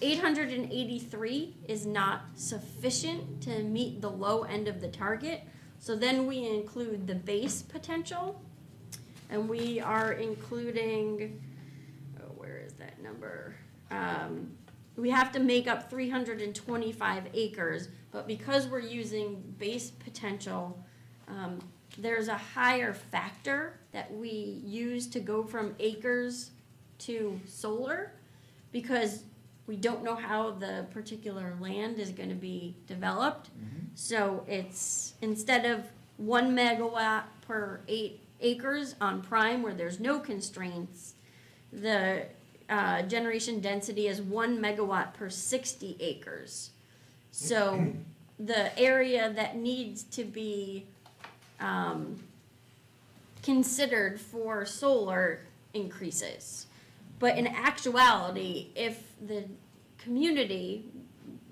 S8: 883 is not sufficient to meet the low end of the target, so then we include the base potential, and we are including, where is that number? We have to make up 325 acres, but because we're using base potential, there's a higher factor that we use to go from acres to solar, because we don't know how the particular land is going to be developed. So it's, instead of 1 megawatt per 8 acres on prime where there's no constraints, the generation density is 1 megawatt per 60 acres. So the area that needs to be considered for solar increases. But in actuality, if the community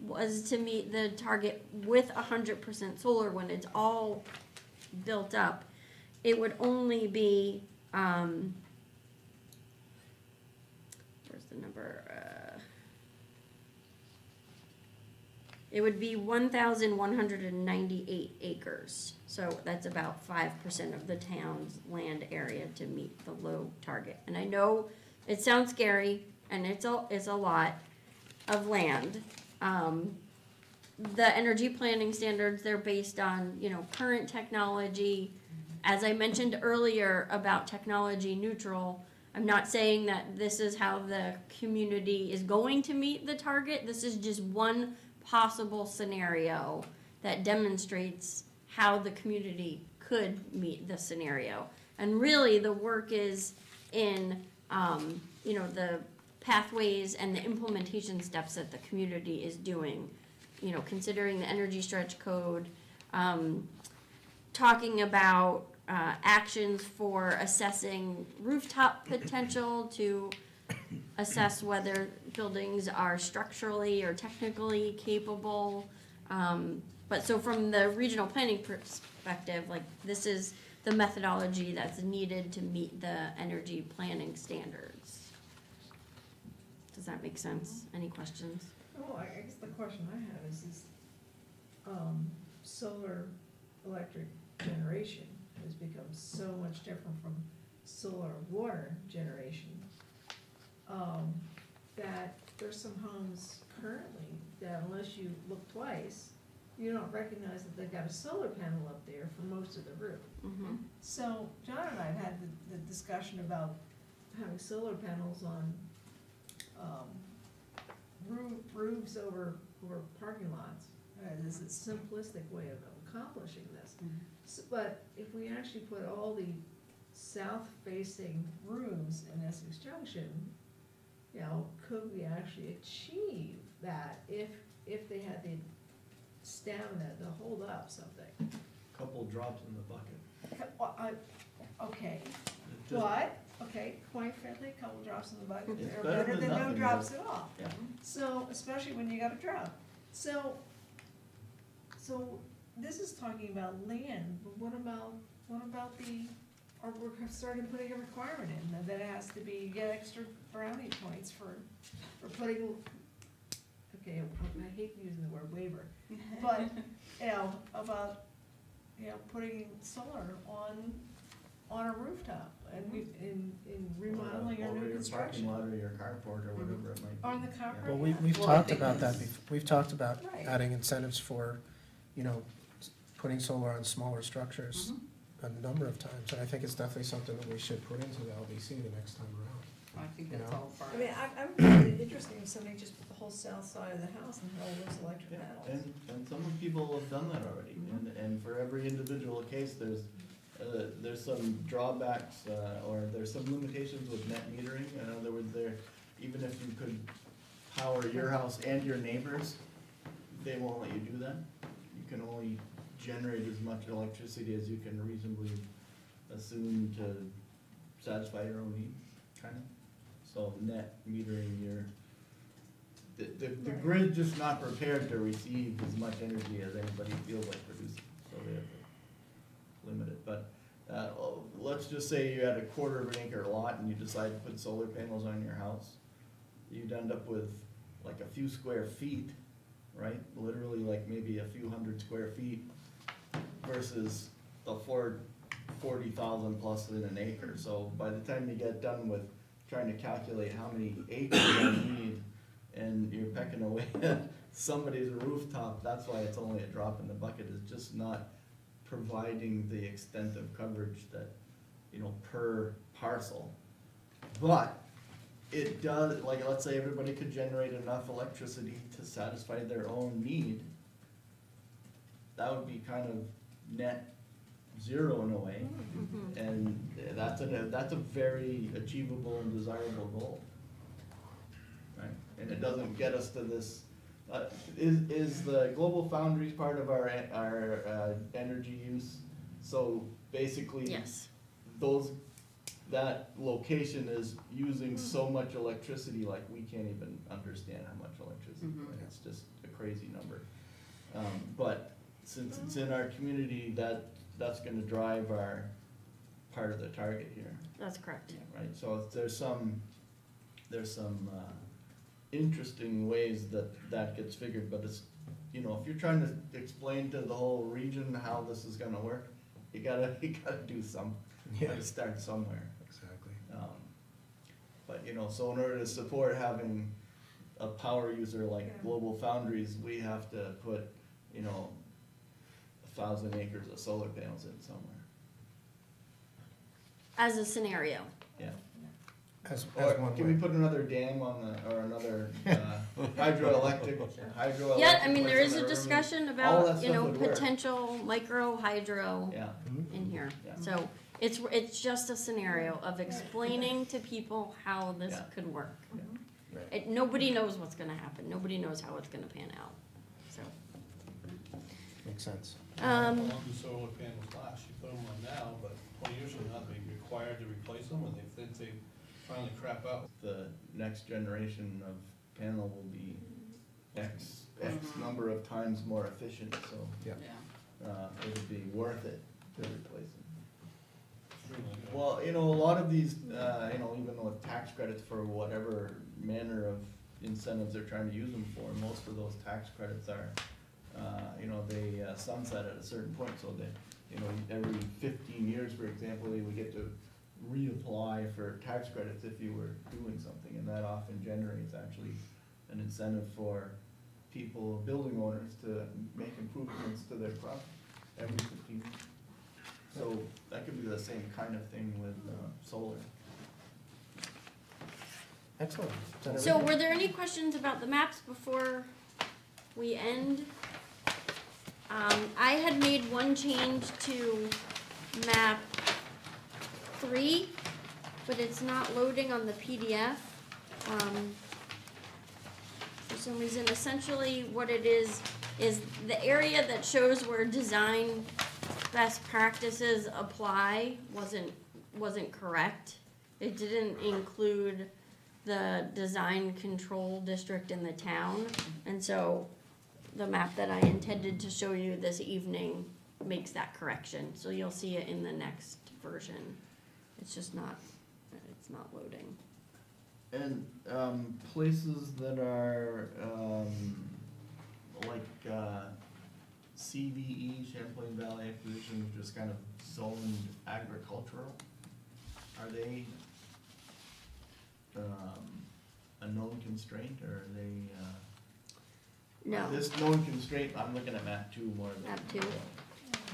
S8: was to meet the target with 100% solar when it's all built up, it would only be, where's the number? It would be 1,198 acres. So that's about 5% of the town's land area to meet the low target. And I know it sounds scary, and it's a lot of land. The energy planning standards, they're based on, current technology. As I mentioned earlier about technology neutral, I'm not saying that this is how the community is going to meet the target. This is just one possible scenario that demonstrates how the community could meet the scenario. And really the work is in, the pathways and the implementation steps that the community is doing. Considering the energy stretch code, talking about actions for assessing rooftop potential to assess whether buildings are structurally or technically capable. But so from the regional planning perspective, this is the methodology that's needed to meet the energy planning standards. Does that make sense? Any questions?
S6: Well, I guess the question I have is solar electric generation has become so much different from solar water generation, that there's some homes currently that unless you look twice, you don't recognize that they've got a solar panel up there for most of the roof.
S8: Mm-hmm.
S6: So John and I have had the discussion about having solar panels on roofs over parking lots. This is a simplistic way of accomplishing this. So, but if we actually put all the south-facing rooms in Essex Junction, could we actually achieve that if they had the stamina to hold up something?
S4: Couple drops in the bucket.
S6: Okay,
S4: Just-
S6: but, quite frankly, a couple drops in the bucket
S4: It's
S6: are
S4: better
S6: better
S4: than
S6: than no
S4: nothing,
S6: drops
S4: but-
S6: at all.
S4: Yeah.
S6: So, especially when you got a drought. So this is talking about land, but what about we're starting putting a requirement in that it has to be, get extra brownie points for putting, I hate using the word waiver, but, about, putting solar on a rooftop and in remodeling or
S4: Over
S6: new
S4: your
S6: construction.
S4: parking lot or your carport or whatever it might be.
S6: On the carport.
S1: Well,
S6: Yeah.
S1: we've
S5: Well, I
S1: talked
S5: think
S1: about that
S5: this-
S1: before. We've talked about
S6: Right.
S1: adding incentives for, putting solar on smaller structures a number of times. And I think it's definitely something that we should put into the LDC the next time around.
S5: I think
S1: You
S5: that's
S1: know?
S5: all part
S6: I
S5: of
S6: mean,
S5: it.
S6: I'm really interested if somebody just put the whole south side of the house and all those electric
S4: Yeah,
S6: panels.
S4: and some people have done that already, and for every individual case, there's some drawbacks, or there's some limitations with net metering. In other words, even if you could power your house and your neighbors, they won't let you do that. You can only generate as much electricity as you can reasonably assume to satisfy your own needs, kind of. So net metering, the grid's just not prepared to receive as much energy as anybody feels like producing, so they have to limit it. But let's just say you had a quarter of an acre lot and you decide to put solar panels on your house. You'd end up with like a few square feet, right? Literally like maybe a few hundred square feet versus the 40,000 plus in an acre. So by the time you get done with trying to calculate how many acres you need, and you're pecking away at somebody's rooftop, that's why it's only a drop in the bucket. It's just not providing the extent of coverage that, per parcel. But it does, like, let's say everybody could generate enough electricity to satisfy their own need. That would be kind of net zero in a way. And that's a very achievable and desirable goal. Right? And it doesn't get us to this, is the global foundries part of our energy use? So basically.
S8: Yes.
S4: That location is using so much electricity, like we can't even understand how much electricity, right? It's just a crazy number. But since it's in our community, that's gonna drive our part of the target here.
S8: That's correct.
S4: Right, so there's some interesting ways that gets figured, but it's, you know, if you're trying to explain to the whole region how this is gonna work, you gotta do some, you gotta start somewhere.
S1: Exactly.
S4: But, you know, so in order to support having a power user like Global Foundries, we have to put, you know, 1,000 acres of solar panels in somewhere.
S8: As a scenario.
S4: Yeah.
S1: As
S4: Or
S1: one
S4: can
S1: way.
S4: we put another dam on the, or another hydro.
S8: Yeah, I mean, there is
S4: place on
S8: a
S4: the river?
S8: discussion
S4: All
S8: about,
S4: that
S8: you
S4: stuff
S8: know,
S4: would work.
S8: potential micro hydro
S4: Yeah,
S8: in here.
S4: Yeah.
S8: So it's just a scenario of explaining to people how this
S4: Yeah.
S8: could work.
S1: Right.
S8: Nobody knows what's gonna happen. Nobody knows how it's gonna pan out, so.
S1: Makes sense.
S3: How long do solar panels last? You put them on now, but 20 years from now, they'd be required to replace them, or they finally crap out.
S4: the next generation of panel will be X number of times more efficient, so,
S1: Yeah.
S4: it'll be worth it to replace them.
S3: Really good.
S4: Well, you know, a lot of these, you know, even with tax credits for whatever manner of incentives they're trying to use them for, most of those tax credits are, you know, they sunset at a certain point, so that, you know, every 15 years, for example, you would get to reapply for tax credits if you were doing something, and that often generates actually an incentive for people, building owners, to make improvements to their property every 15 years. So that could be the same kind of thing with solar.
S1: Excellent. Is that
S8: So
S1: everything?
S8: were there any questions about the maps before we end? I had made one change to map 3, but it's not loading on the PDF. For some reason, essentially what it is the area that shows where design best practices apply wasn't correct. It didn't include the design control district in the town, and so the map that I intended to show you this evening makes that correction, so you'll see it in the next version. It's just not loading.
S4: And places that are like CVE, Champlain Valley Acquisition, which is kind of zoned agricultural, are they a known constraint, or are they?
S8: No.
S4: This known constraint, I'm looking at map 2 more than.
S8: Map 2.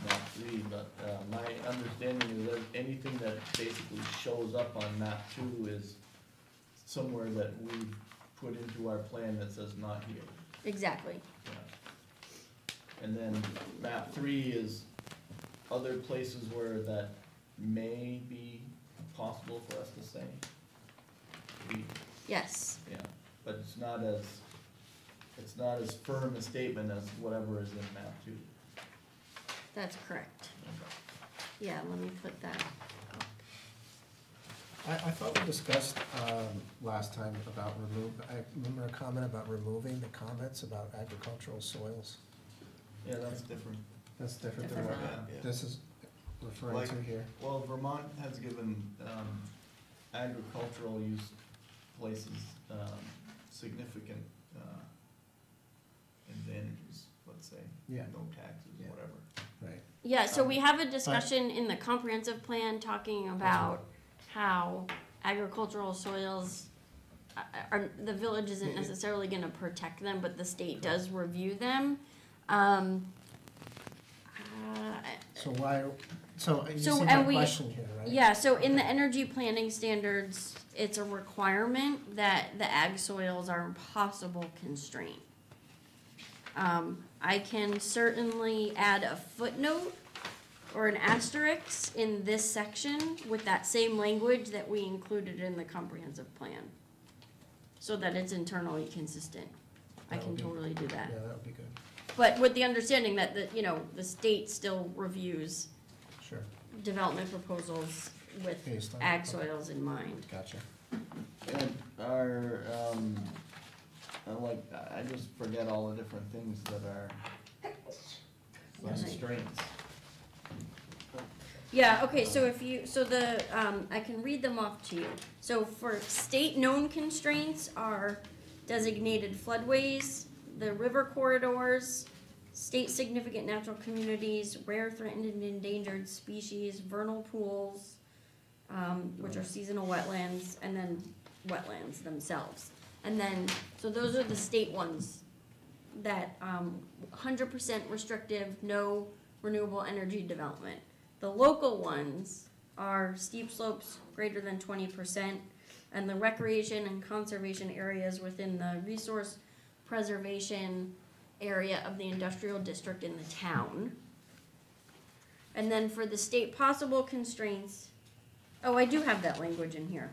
S4: Map 3, but my understanding is that anything that basically shows up on map 2 is somewhere that we put into our plan that says not here.
S8: Exactly.
S4: Yeah. And then map 3 is other places where that may be possible for us to say.
S8: Yes.
S4: Yeah, but it's not as firm a statement as whatever is in map 2.
S8: That's correct. Yeah, let me put that up.
S1: I thought we discussed last time about I remember a comment about removing the comments about agricultural soils.
S4: Yeah, that's different.
S1: That's different than what
S4: Yeah.
S1: this is referring
S4: Like-
S1: to here.
S4: Well, Vermont has given agricultural use places significant advantages, let's say.
S1: Yeah.
S4: No taxes,
S1: Yeah.
S4: whatever.
S1: Right.
S8: Yeah, so we have a discussion in the comprehensive plan talking about how agricultural soils the village isn't necessarily gonna protect them, but the state does review them.
S1: So why, so you
S8: So,
S1: see
S8: and
S1: my
S8: we-
S1: question here, right?
S8: Yeah, so in the energy planning standards, it's a requirement that the ag soils are impossible constraint. I can certainly add a footnote or an asterisk in this section with that same language that we included in the comprehensive plan, so that it's internally consistent. I
S1: That
S8: can
S1: would be-
S8: totally do that.
S1: Yeah, that would be good.
S8: But with the understanding that the state still reviews
S1: Sure.
S8: development proposals with
S1: Based on-
S8: ag
S1: okay.
S8: soils in mind.
S1: Gotcha.
S4: And our, I just forget all the different things that are constraints.
S8: Yeah, okay, so if you, so the, I can read them off to you. So for state known constraints are designated floodways, the river corridors, state significant natural communities, rare, threatened, and endangered species, vernal pools, which are seasonal wetlands, and then wetlands themselves. And then, so those are the state ones that, 100% restrictive, no renewable energy development. The local ones are steep slopes greater than 20%, and the recreation and conservation areas within the resource preservation area of the industrial district in the town. And then for the state possible constraints, oh, I do have that language in here,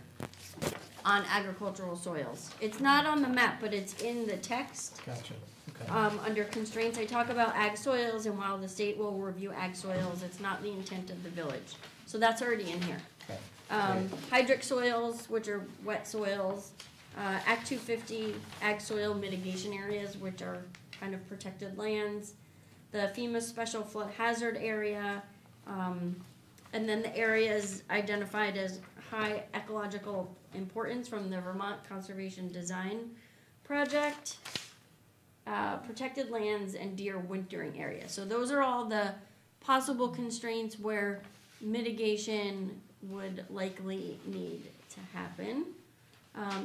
S8: on agricultural soils. It's not on the map, but it's in the text.
S1: Gotcha, okay.
S8: Under constraints, I talk about ag soils, and while the state will review ag soils, it's not the intent of the village. So that's already in here.
S1: Okay.
S8: Hydric soils, which are wet soils, Act 250 ag soil mitigation areas, which are kind of protected lands, the FEMA special flood hazard area, and then the areas identified as high ecological importance from the Vermont Conservation Design Project, protected lands, and deer wintering area. So those are all the possible constraints where mitigation would likely need to happen.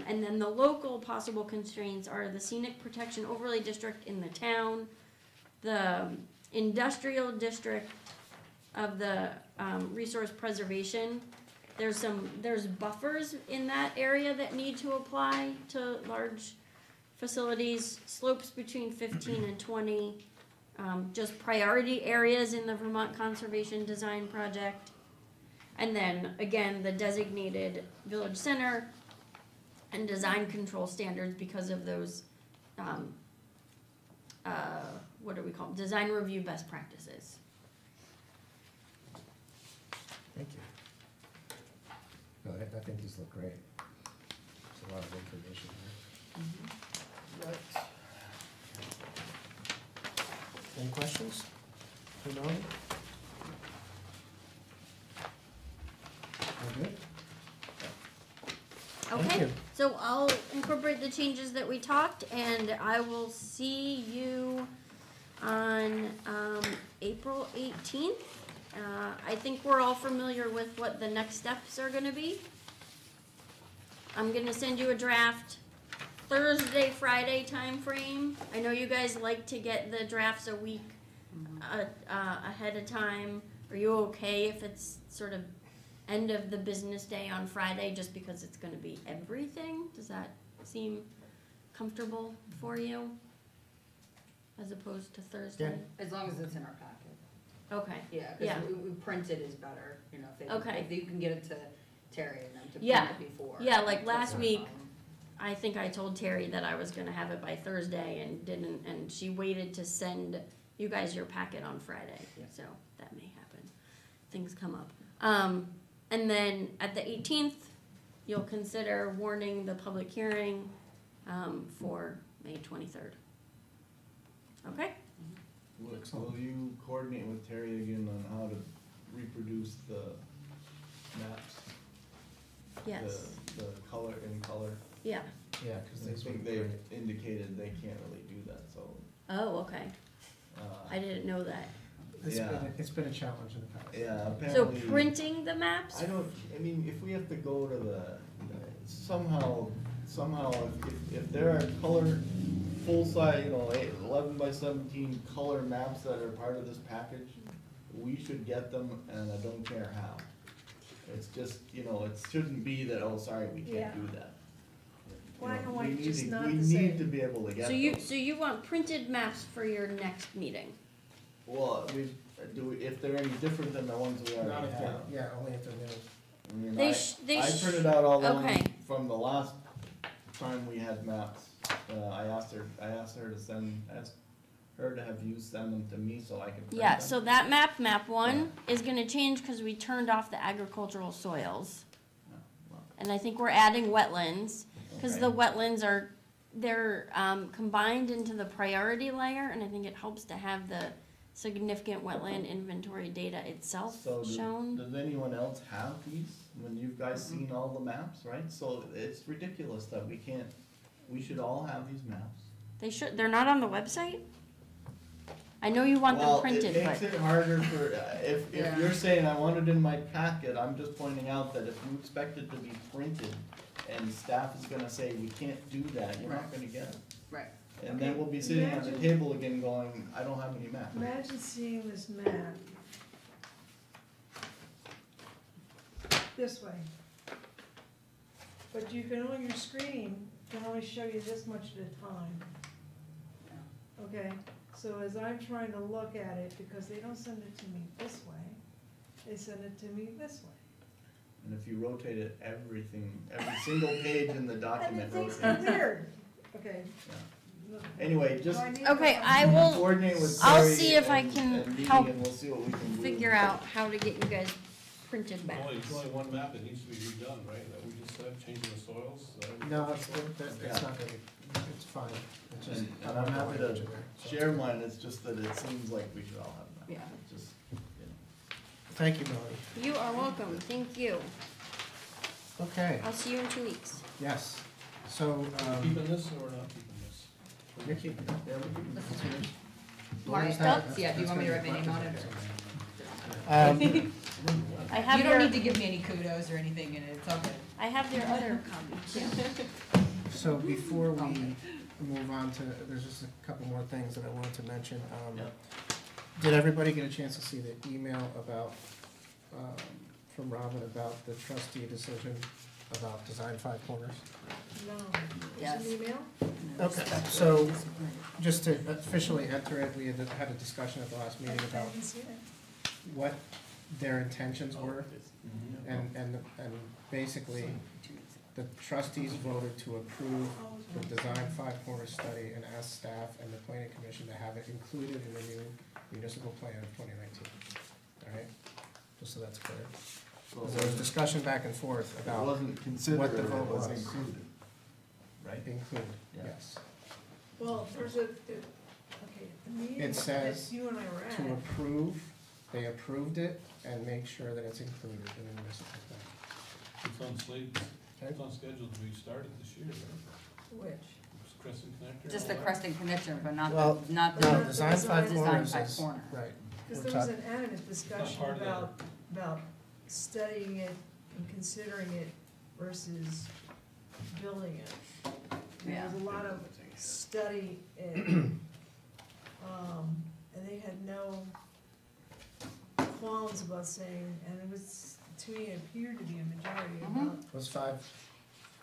S8: And then the local possible constraints are the scenic protection overlay district in the town, the industrial district of the resource preservation. There's buffers in that area that need to apply to large facilities, slopes between 15 and 20, just priority areas in the Vermont Conservation Design Project. And then again, the designated village center and design control standards because of those, what do we call them? Design review best practices.
S1: Thank you. No, I think these look great. There's a lot of information there.
S4: Right.
S1: Any questions? For Melanie? All good? Thank
S8: Okay,
S1: you.
S8: so I'll incorporate the changes that we talked, and I will see you on April 18th. I think we're all familiar with what the next steps are gonna be. I'm gonna send you a draft Thursday, Friday timeframe. I know you guys like to get the drafts a week ahead of time. Are you okay if it's sort of end of the business day on Friday, just because it's gonna be everything? Does that seem comfortable for you? As opposed to Thursday?
S5: As long as it's in our packet.
S8: Okay.
S5: Yeah,
S8: Yeah.
S5: because we printed is better, you know,
S8: Okay.
S5: if you can get it to Terry and them to print
S8: Yeah.
S5: it before.
S8: Yeah, like
S5: that's
S8: last
S5: no
S8: week,
S5: problem.
S8: I think I told Terry that I was gonna have it by Thursday and didn't, and she waited to send you guys your packet on Friday,
S5: Yeah.
S8: so that may happen. Things come up. And then at the 18th, you'll consider warning the public hearing, for May 23rd. Okay?
S4: Will you coordinate with Terry again on how to reproduce the maps?
S8: Yes,
S4: The color, in color?
S8: yeah.
S1: Yeah, because
S4: I
S1: these were
S4: think
S1: great.
S4: they've indicated they can't really do that, so.
S8: Oh, okay. I didn't know that.
S1: It's been a challenge in the past.
S4: Yeah,
S8: So
S4: apparently.
S8: printing the maps?
S4: I mean, if we have to go to somehow, if there are color, full size, 11 by 17 color maps that are part of this package, we should get them, and I don't care how. It's just, it shouldn't be that, oh, sorry, we
S6: Yeah.
S4: can't do that.
S6: Black and
S4: We
S6: white,
S4: need
S6: just
S4: to-
S6: not
S4: We
S6: the
S4: need
S6: same.
S4: to be able to get
S8: So
S4: them.
S8: you want printed maps for your next meeting?
S4: Well, if they're any different than the ones we
S1: Not
S4: already
S1: if they're,
S4: have.
S1: yeah, only if they're new.
S4: I mean,
S8: They
S4: I printed out all the
S8: okay.
S4: ones from the last time we had maps. I asked her to have you send them to me so I can print them.
S8: Yeah, so that map one, is gonna change because we turned off the agricultural soils.
S4: Oh, well,
S8: And I think we're adding wetlands, because the
S4: okay.
S8: wetlands they're combined into the priority layer, and I think it helps to have the significant wetland inventory data itself
S4: So
S8: shown.
S4: does anyone else have these? When you guys seen all the maps, right? So it's ridiculous that we should all have these maps.
S8: They're not on the website? I know you want them printed,
S4: Well, it makes
S8: but
S4: it harder for, if
S5: Yeah.
S4: you're saying I want it in my packet, I'm just pointing out that if you expect it to be printed and staff is gonna say, we can't do that, you're not gonna get it.
S5: Right.
S4: And then we'll be sitting at the
S6: Imagine-
S4: table again going, I don't have any maps.
S6: Imagine seeing this map this way. But you can, on your screen, can only show you this much at a time. Okay, so as I'm trying to look at it, because they don't send it to me this way, they send it to me this way.
S4: And if you rotate it, every single page in the
S6: And it
S4: document
S6: thinks
S4: rotates.
S6: it's weird. Okay.
S4: Yeah. Anyway, just
S6: Do I need to-
S8: okay, I will
S4: coordinate with
S8: I'll
S4: Terry
S8: see if I
S4: and-
S8: can
S4: and Dee,
S8: help
S4: and we'll see what we can do.
S8: figure out how to get you guys printed
S3: It's
S8: back.
S3: only one map that needs to be redone, right, that we just said, changing the soils?
S1: No, it's not gonna be, it's fine. It's just-
S4: And I'm happy
S1: language
S4: to
S1: in there, so.
S4: share mine, it's just that it seems like we should all have that.
S5: Yeah.
S4: It's just,
S1: Thank you, Melanie.
S8: You are welcome, thank you.
S1: Okay,
S8: I'll see you in 2 weeks.
S1: yes, so,
S3: Keeping this or not keeping this?
S1: you're keeping it. Yeah, we're keeping it. That's yours.
S5: Mark,
S1: Where's that?
S5: yeah, do you
S1: That's
S5: want me to
S1: gonna
S5: write
S1: be
S5: my name on
S1: collected
S5: it, or?
S1: somewhere.
S8: I have
S5: You don't
S8: your,
S5: need to give me any kudos or anything in it, it's all good.
S8: I have their other copy too.
S1: So before we move on to, there's just a couple more things that I wanted to mention.
S4: Yep.
S1: Did everybody get a chance to see the email about, from Robin about the trustee decision about Design Five Corners?
S6: No.
S5: Yes.
S6: Is it email?
S1: Okay, so just to officially enter it, we had a discussion at the last meeting
S6: I
S1: about
S6: haven't seen it.
S1: what their intentions were.
S4: Mhm.
S1: And basically, the trustees voted to approve the Design Five Corners study and ask staff and the planning commission to have it included in the new municipal plan of 2019. All right, just so that's clear.
S4: So
S1: Because there was discussion back and forth
S4: it
S1: about
S4: wasn't considered,
S1: what the
S4: it
S1: vote
S4: was
S1: was.
S4: included, right?
S1: include,
S4: Yeah.
S1: yes.
S6: Well, there's a, okay, the meeting
S1: It says
S6: that you and I were
S1: To
S6: at,
S1: approve, they approved it and make sure that it's included in the municipal plan.
S3: It's on slate, it's on schedule to be started this year, right?
S6: which,
S3: Crescent Connector.
S5: Just
S3: all
S5: the
S3: that?
S5: Crescent Connector, but not
S1: Well,
S5: the, not
S1: No,
S5: the,
S1: Design Five
S6: Design
S1: Corners
S5: Five
S1: is,
S5: Corner.
S1: right.
S6: because
S1: We're
S6: there was
S1: talk-
S6: an animate discussion
S3: part of
S6: about studying it and considering it versus building it. There was a lot of study and they had no qualms about saying, and it was, to me, it appeared to be a majority about
S1: It was 5,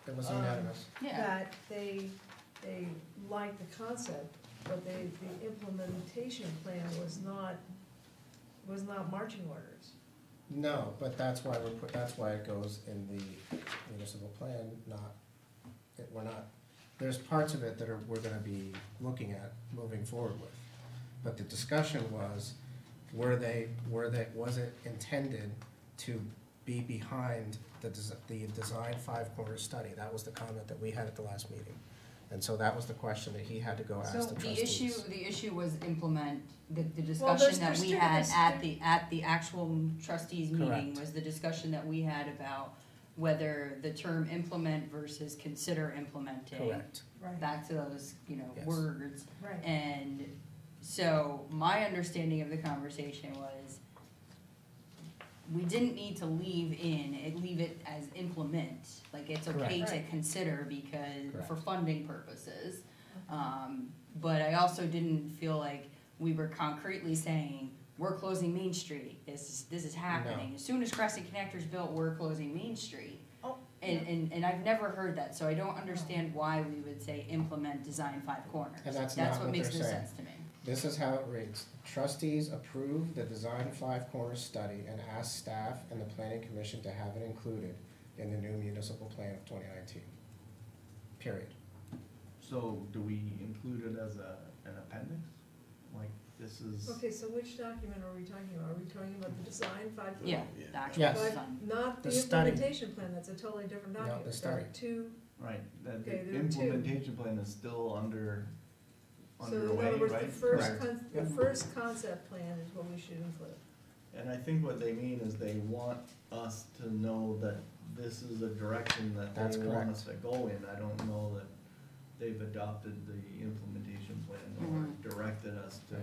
S1: it was unanimous.
S5: yeah.
S6: that they liked the concept, but the implementation plan was not marching orders.
S1: No, but that's why that's why it goes in the municipal plan, we're not, there's parts of it that we're gonna be looking at moving forward with. But the discussion was, was it intended to be behind the Design Five Corners study? That was the comment that we had at the last meeting. And so that was the question that he had to go ask
S5: So
S1: the
S5: the
S1: trustees.
S5: issue was implement, the
S6: Well,
S5: discussion that we had
S6: there's
S5: at the actual trustees meeting
S1: Correct.
S5: was the discussion that we had about whether the term implement versus consider implementing.
S1: Correct.
S6: Right,
S5: Back to those,
S1: Yes.
S5: words.
S6: right.
S5: And so my understanding of the conversation was we didn't need to leave it as implement, like it's okay
S6: Correct.
S5: to
S6: Right.
S5: consider because,
S1: Correct.
S5: for funding purposes. But I also didn't feel like we were concretely saying, we're closing Main Street, this is happening.
S1: No.
S5: As soon as Crescent Connector's built, we're closing Main Street.
S6: Oh,
S5: And I've never heard that, so I don't understand why we would say implement Design Five Corners.
S1: And that's not what
S5: what makes
S1: they're
S5: no
S1: saying.
S5: sense to me.
S1: This is how it reads. Trustees approve the Design Five Corners study and ask staff and the planning commission to have it included in the new municipal plan of 2019. Period.
S4: So do we include it as an appendix? Like, this is.
S6: Okay, so which document are we talking about? Are we talking about the design five?
S5: Yeah,
S2: Yeah.
S5: the actual
S1: Yes.
S5: design.
S6: But not the
S1: The study.
S6: implementation plan, that's a totally different
S1: No,
S6: document.
S1: the
S6: There are
S1: study.
S6: two,
S4: Right, that
S6: Okay,
S4: the
S6: there are two.
S4: implementation plan is still under
S6: So in
S4: underway,
S6: other words,
S4: right?
S1: Correct.
S6: the first concept plan is what we should include.
S4: And I think what they mean is they want us to know that this is a direction that
S1: That's
S4: they want
S1: correct.
S4: us to go in. I don't know that they've adopted the implementation plan or directed us to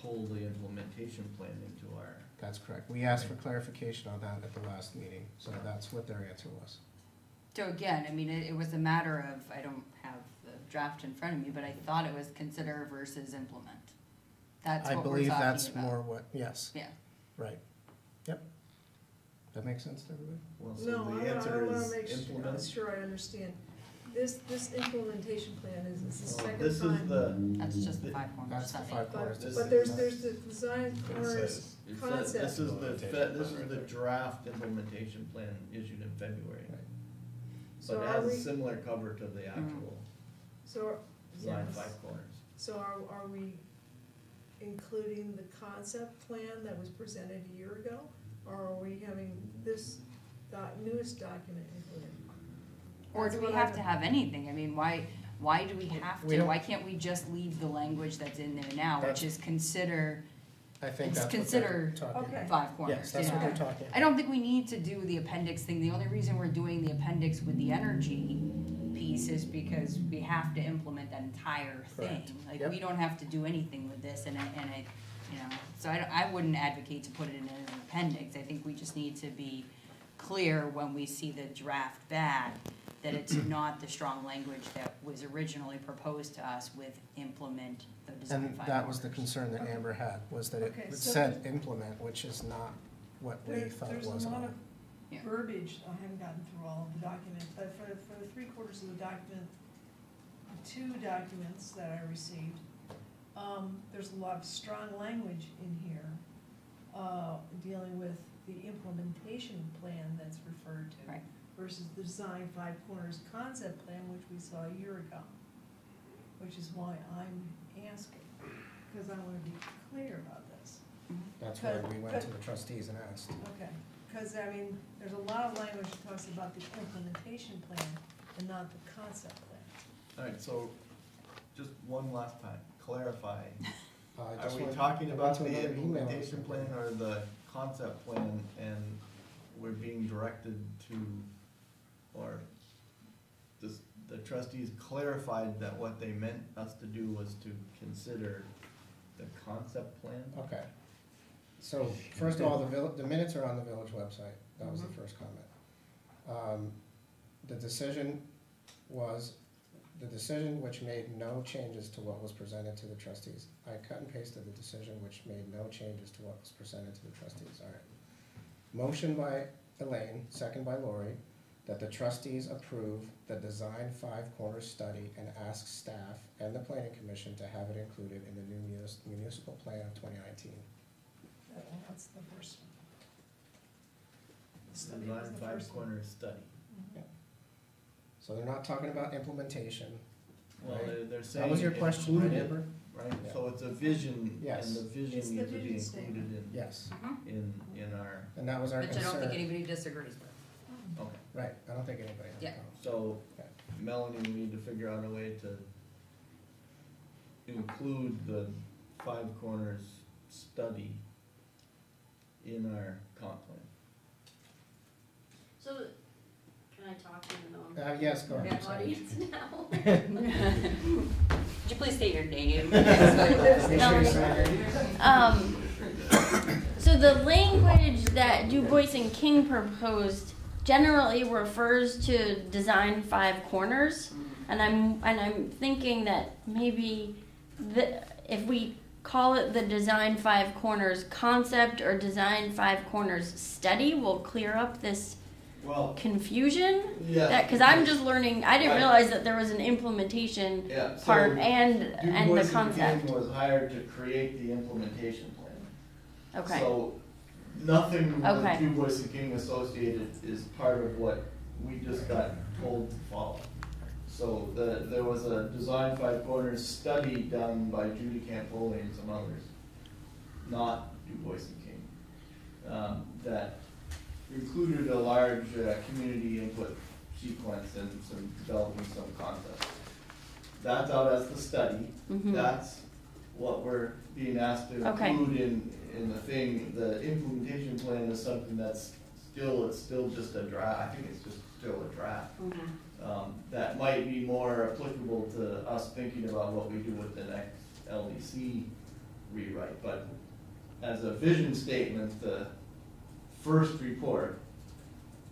S4: pull the implementation plan into our.
S1: That's correct. We asked for clarification on that at the last meeting, so that's what their answer was.
S5: So again, I mean, it was a matter of, I don't have the draft in front of me, but I thought it was consider versus implement. That's
S1: I
S5: what we're
S1: believe
S5: talking
S1: that's
S5: about.
S1: more what, yes,
S5: Yeah.
S1: right. Yep. That makes sense to everybody?
S4: Well,
S6: No,
S4: so the
S6: I
S4: answer
S6: wanna
S4: is
S6: make
S4: implement.
S6: sure I understand. This implementation plan is the
S4: Well,
S6: second
S4: this is
S6: time.
S5: That's just the
S4: the-
S5: 5 corners
S1: That's the
S5: study.
S1: 5 corners.
S6: But there's the design
S2: It
S6: corners
S2: says-
S4: It's
S6: concept.
S4: this is the,
S2: Implementation
S4: this
S2: plan
S4: is
S2: right
S4: the
S2: there.
S4: draft implementation plan issued in February.
S1: Right.
S6: So
S4: But it
S6: are
S4: has
S6: we,
S4: a similar cover to the actual
S6: so,
S4: design
S6: yes.
S4: 5 corners.
S6: So are we including the concept plan that was presented a year ago? Or are we having this newest document included?
S5: Or
S6: That's
S5: do we
S6: what
S5: have
S6: I'm-
S5: to have anything? I mean, why do we have
S1: We
S5: to?
S1: don't-
S5: Why can't we just leave the language that's in there now, which
S1: That's-
S5: is consider
S1: I think
S5: It's
S1: that's what they're
S5: considered-
S1: talking
S6: Okay.
S1: about.
S5: 5 corners?
S1: Yes, that's
S5: you
S1: what
S5: know?
S1: they're talking about.
S5: I don't think we need to do the appendix thing. The only reason we're doing the appendix with the energy piece is because we have to implement that entire thing.
S1: Correct.
S5: Like,
S1: Yep.
S5: we don't have to do anything with this, and I, you know, so I wouldn't advocate to put it in an appendix. I think we just need to be clear when we see the draft back, that it's not the strong language that was originally proposed to us with implement the design
S1: And
S5: 5
S1: that was the
S5: corners.
S1: concern that Amber had, was that
S6: Okay,
S1: it
S6: so
S1: said implement, which is not what we thought it was.
S6: There's a lot
S1: at
S6: of
S5: Yeah.
S6: verbiage, I haven't gotten through all of the documents, but for the 3/4 of the document, the 2 documents that I received, there's a lot of strong language in here, dealing with the implementation plan that's referred to.
S5: Right.
S6: Versus the design 5 corners concept plan, which we saw a year ago. Which is why I'm asking, because I wanna be clear about this.
S1: That's why we went to the trustees and asked.
S6: Okay, because I mean, there's a lot of language that talks about the implementation plan and not the concept plan.
S4: Alright, so just one last time, clarify.
S1: I
S4: Are
S1: just
S4: we
S1: went-
S4: talking
S1: I
S4: about
S1: went to
S4: the
S1: another email.
S4: implementation plan or the concept plan, and we're being directed to, or this, the trustees clarified that what they meant us to do was to consider the concept plan?
S1: Okay. So, first of all, the minutes are on the village website. That was the first comment. The decision which made no changes to what was presented to the trustees. I cut and pasted the decision which made no changes to what was presented to the trustees. All right. Motion by Elaine, second by Lori, that the trustees approve the Design 5 Corners study and ask staff and the planning commission to have it included in the new municipal plan of 2019.
S6: That's the first one. The study
S4: Design
S6: was the
S4: 5
S6: first one.
S4: corners study.
S6: Mhm.
S1: So they're not talking about implementation,
S4: Well,
S1: right?
S4: they're saying.
S1: That was your question, right,
S4: included,
S1: Amber?
S4: Right,
S1: Yeah.
S4: so it's a vision,
S1: Yes.
S4: and the vision
S6: It's the
S4: needs to be
S6: vision
S4: included
S6: statement.
S1: Yes,
S4: in our,
S1: and that was our
S5: Which I
S1: concern.
S5: don't think anybody disagrees with.
S4: okay.
S1: Right, I don't think anybody has a
S5: Yeah.
S1: problem.
S4: So,
S1: Okay.
S4: Melanie, we need to figure out a way to include the 5 corners study in our comp plan.
S8: So, can I talk even though I'm
S1: Yes, go
S8: in
S1: ahead.
S8: the
S1: sorry.
S8: audience now?
S5: Would you please state your name?
S8: So the language that Du Bois and King proposed generally refers to design 5 corners, and I'm thinking that maybe if we call it the design 5 corners concept or design 5 corners study, will clear up this
S4: Well,
S8: confusion.
S4: yeah.
S8: Because I'm just learning. I didn't
S4: Right.
S8: realize that there was an implementation
S4: Yeah, so
S8: part
S4: Du
S8: and
S4: Bois
S8: the
S4: and
S8: concept.
S4: King was hired to create the implementation plan.
S8: Okay.
S4: So, nothing
S8: Okay.
S4: with Du Bois and King associated is part of what we just got told to follow. So there was a Design 5 Corners study done by Judy Campoli and some others, not Du Bois and King, that included a large community input sequence and some developing some concepts. that's out as the study.
S8: Mhm.
S4: That's what we're being asked to
S8: Okay.
S4: include in the thing. The implementation plan is something that's it's still just a draft. I think it's just still a draft. That might be more applicable to us thinking about what we do with the next LDC rewrite. But as a vision statement, the first report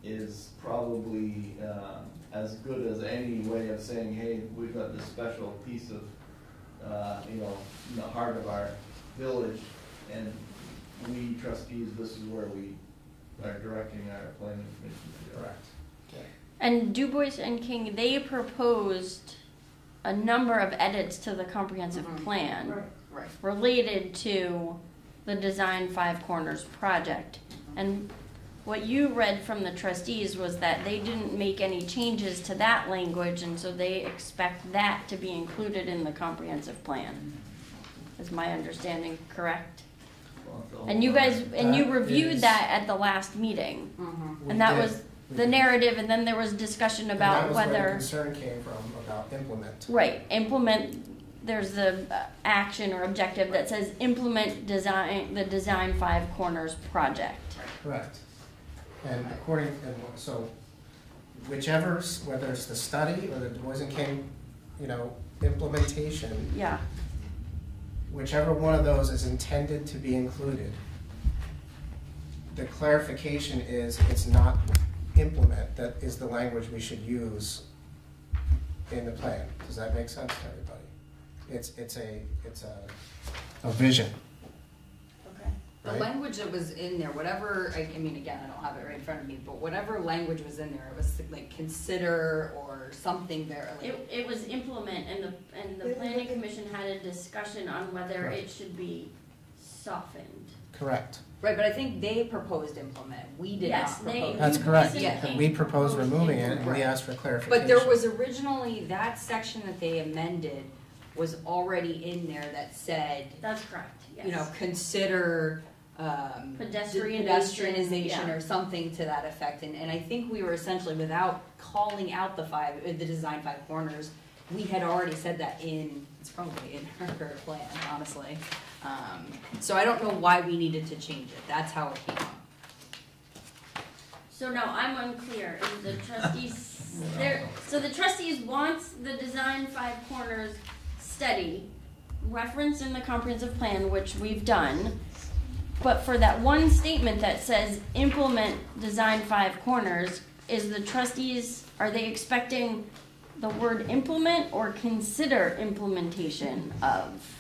S4: is probably as good as any way of saying, hey, we've got this special piece of, in the heart of our village, and we trustees, this is where we are directing our planning commission to go.
S1: Correct.
S8: And Du Bois and King, they proposed a number of edits to the comprehensive plan
S5: Right.
S8: related to the Design Five Corners project. And what you read from the trustees was that they didn't make any changes to that language, and so they expect that to be included in the comprehensive plan. Is my understanding correct? And you guys, and you reviewed that at the last meeting,
S1: We
S8: and that
S1: did.
S8: was
S1: We
S8: the
S1: did.
S8: narrative, and then there was discussion
S1: And
S8: about
S1: that was where the
S8: whether,
S1: concern came from, about implement.
S8: right, implement, there's the action or objective that says implement the Design Five Corners project.
S1: Correct. And so whichever, whether it's the study or the Du Bois and King, implementation,
S8: Yeah,
S1: whichever one of those is intended to be included, the clarification is it's not implement, that is the language we should use in the plan. Does that make sense to everybody? It's a vision.
S8: okay.
S5: The
S1: Right.
S5: language that was in there, whatever, I mean, again, I don't have it right in front of me, but whatever language was in there, it was like consider or something there. Like,
S8: It was implement, and the planning commission had a discussion on whether
S1: Right.
S8: it should be softened.
S1: Correct.
S5: right, but I think they proposed implement. We did
S8: Yes,
S5: not
S8: they-
S5: propose.
S1: That's correct.
S5: Yeah.
S1: And we proposed removing it, and we
S5: Right.
S1: asked for clarification.
S5: But there was originally, that section that they amended was already in there that said,
S8: That's correct, yes.
S5: consider
S8: Pedestrianization,
S5: pedestrianization
S8: yeah.
S5: or something to that effect. And I think we were essentially, without calling out the Design Five Corners, we had already said that it's probably in our plan, honestly. So I don't know why we needed to change it. That's how it came up.
S8: So now I'm unclear, is the trustees, so the trustees wants the Design Five Corners study referenced in the comprehensive plan, which we've done, but for that one statement that says implement Design Five Corners, is the trustees, are they expecting the word implement or consider implementation of?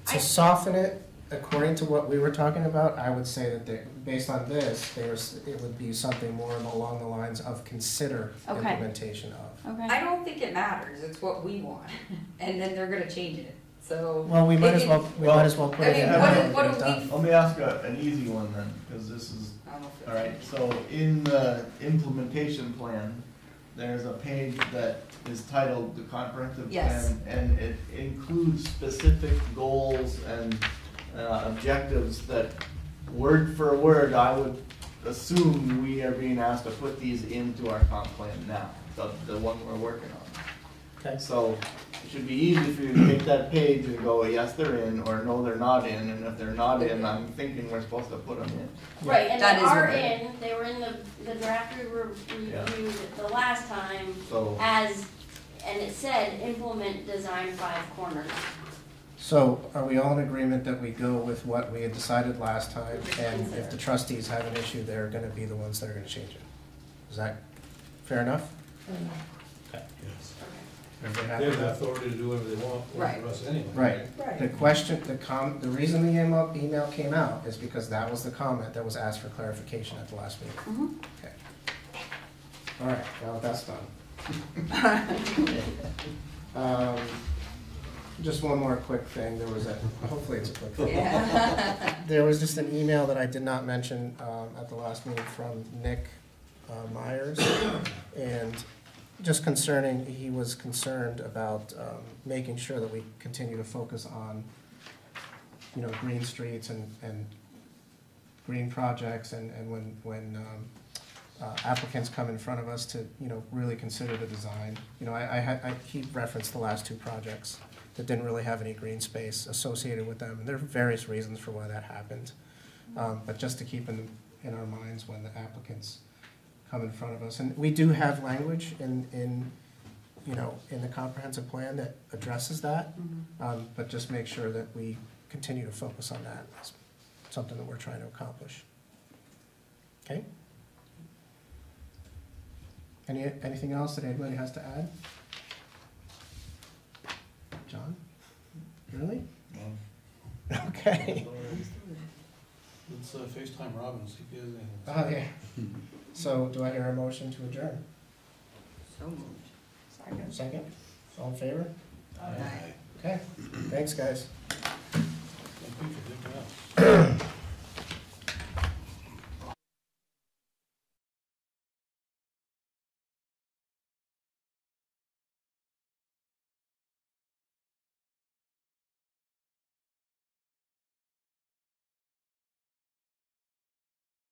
S1: To soften it, according to what we were talking about, I would say that based on this, it would be something more along the lines of consider
S8: Okay.
S1: implementation of.
S8: Okay.
S5: I don't think it matters. It's what we want. And then they're gonna change it. So.
S1: Well, we might as
S5: it-
S1: well put
S5: I
S1: it in.
S5: mean,
S1: there
S5: what
S1: and
S5: do
S1: get it
S5: we-
S1: done.
S4: Let me ask an easy one then, because this is,
S5: I don't know if
S4: all right, so in the implementation plan, there's a page that is titled the comprehensive
S5: Yes.
S4: plan, and it includes specific goals and objectives that, word for word, I would assume we are being asked to put these into our comp plan now, the one we're working on.
S1: Okay.
S4: So it should be easy for you to take that page and go, yes, they're in, or no, they're not in, and if they're not in, I'm thinking we're supposed to put them in.
S8: Right, and
S5: That
S8: they
S5: is
S8: are
S5: what it
S8: in, they were in the draft we
S4: Yeah.
S8: reviewed the last time
S4: So,
S8: as, and it said implement Design Five Corners.
S1: So are we all in agreement that we go with what we had decided last time? And if the trustees have an issue, they're gonna be the ones that are gonna change it? Is that fair enough? Okay.
S3: Yes.
S1: Everybody
S3: They
S1: happy
S3: have
S1: with
S3: the
S1: that?
S3: authority to do whatever they want
S5: Right.
S3: for us anyway.
S1: Right.
S6: Right.
S1: The question, the reason the email came out is because that was the comment that was asked for clarification at the last meeting.
S5: Mhm.
S1: Okay. All right, now that that's done. Just one more quick thing, hopefully it's a quick thing.
S5: Yeah.
S1: There was just an email that I did not mention at the last meeting from Nick Myers, and just he was concerned about making sure that we continue to focus on, green streets and green projects, and when applicants come in front of us to, you know, really consider the design. You know, he referenced the last two projects that didn't really have any green space associated with them, and there are various reasons for why that happened. But just to keep in our minds when the applicants come in front of us. And we do have language in you know, in the comprehensive plan that addresses that, but just make sure that we continue to focus on that. It's something that we're trying to accomplish. Okay? Anything else that anybody has to add? John? Really? Okay.
S3: Let's FaceTime Robin, see if he has anything.
S1: Oh, yeah. So do I hear a motion to adjourn?
S5: So moved.
S1: Second? All in favor?
S5: Aye.
S1: Okay, thanks, guys.
S3: Thank you for thinking out.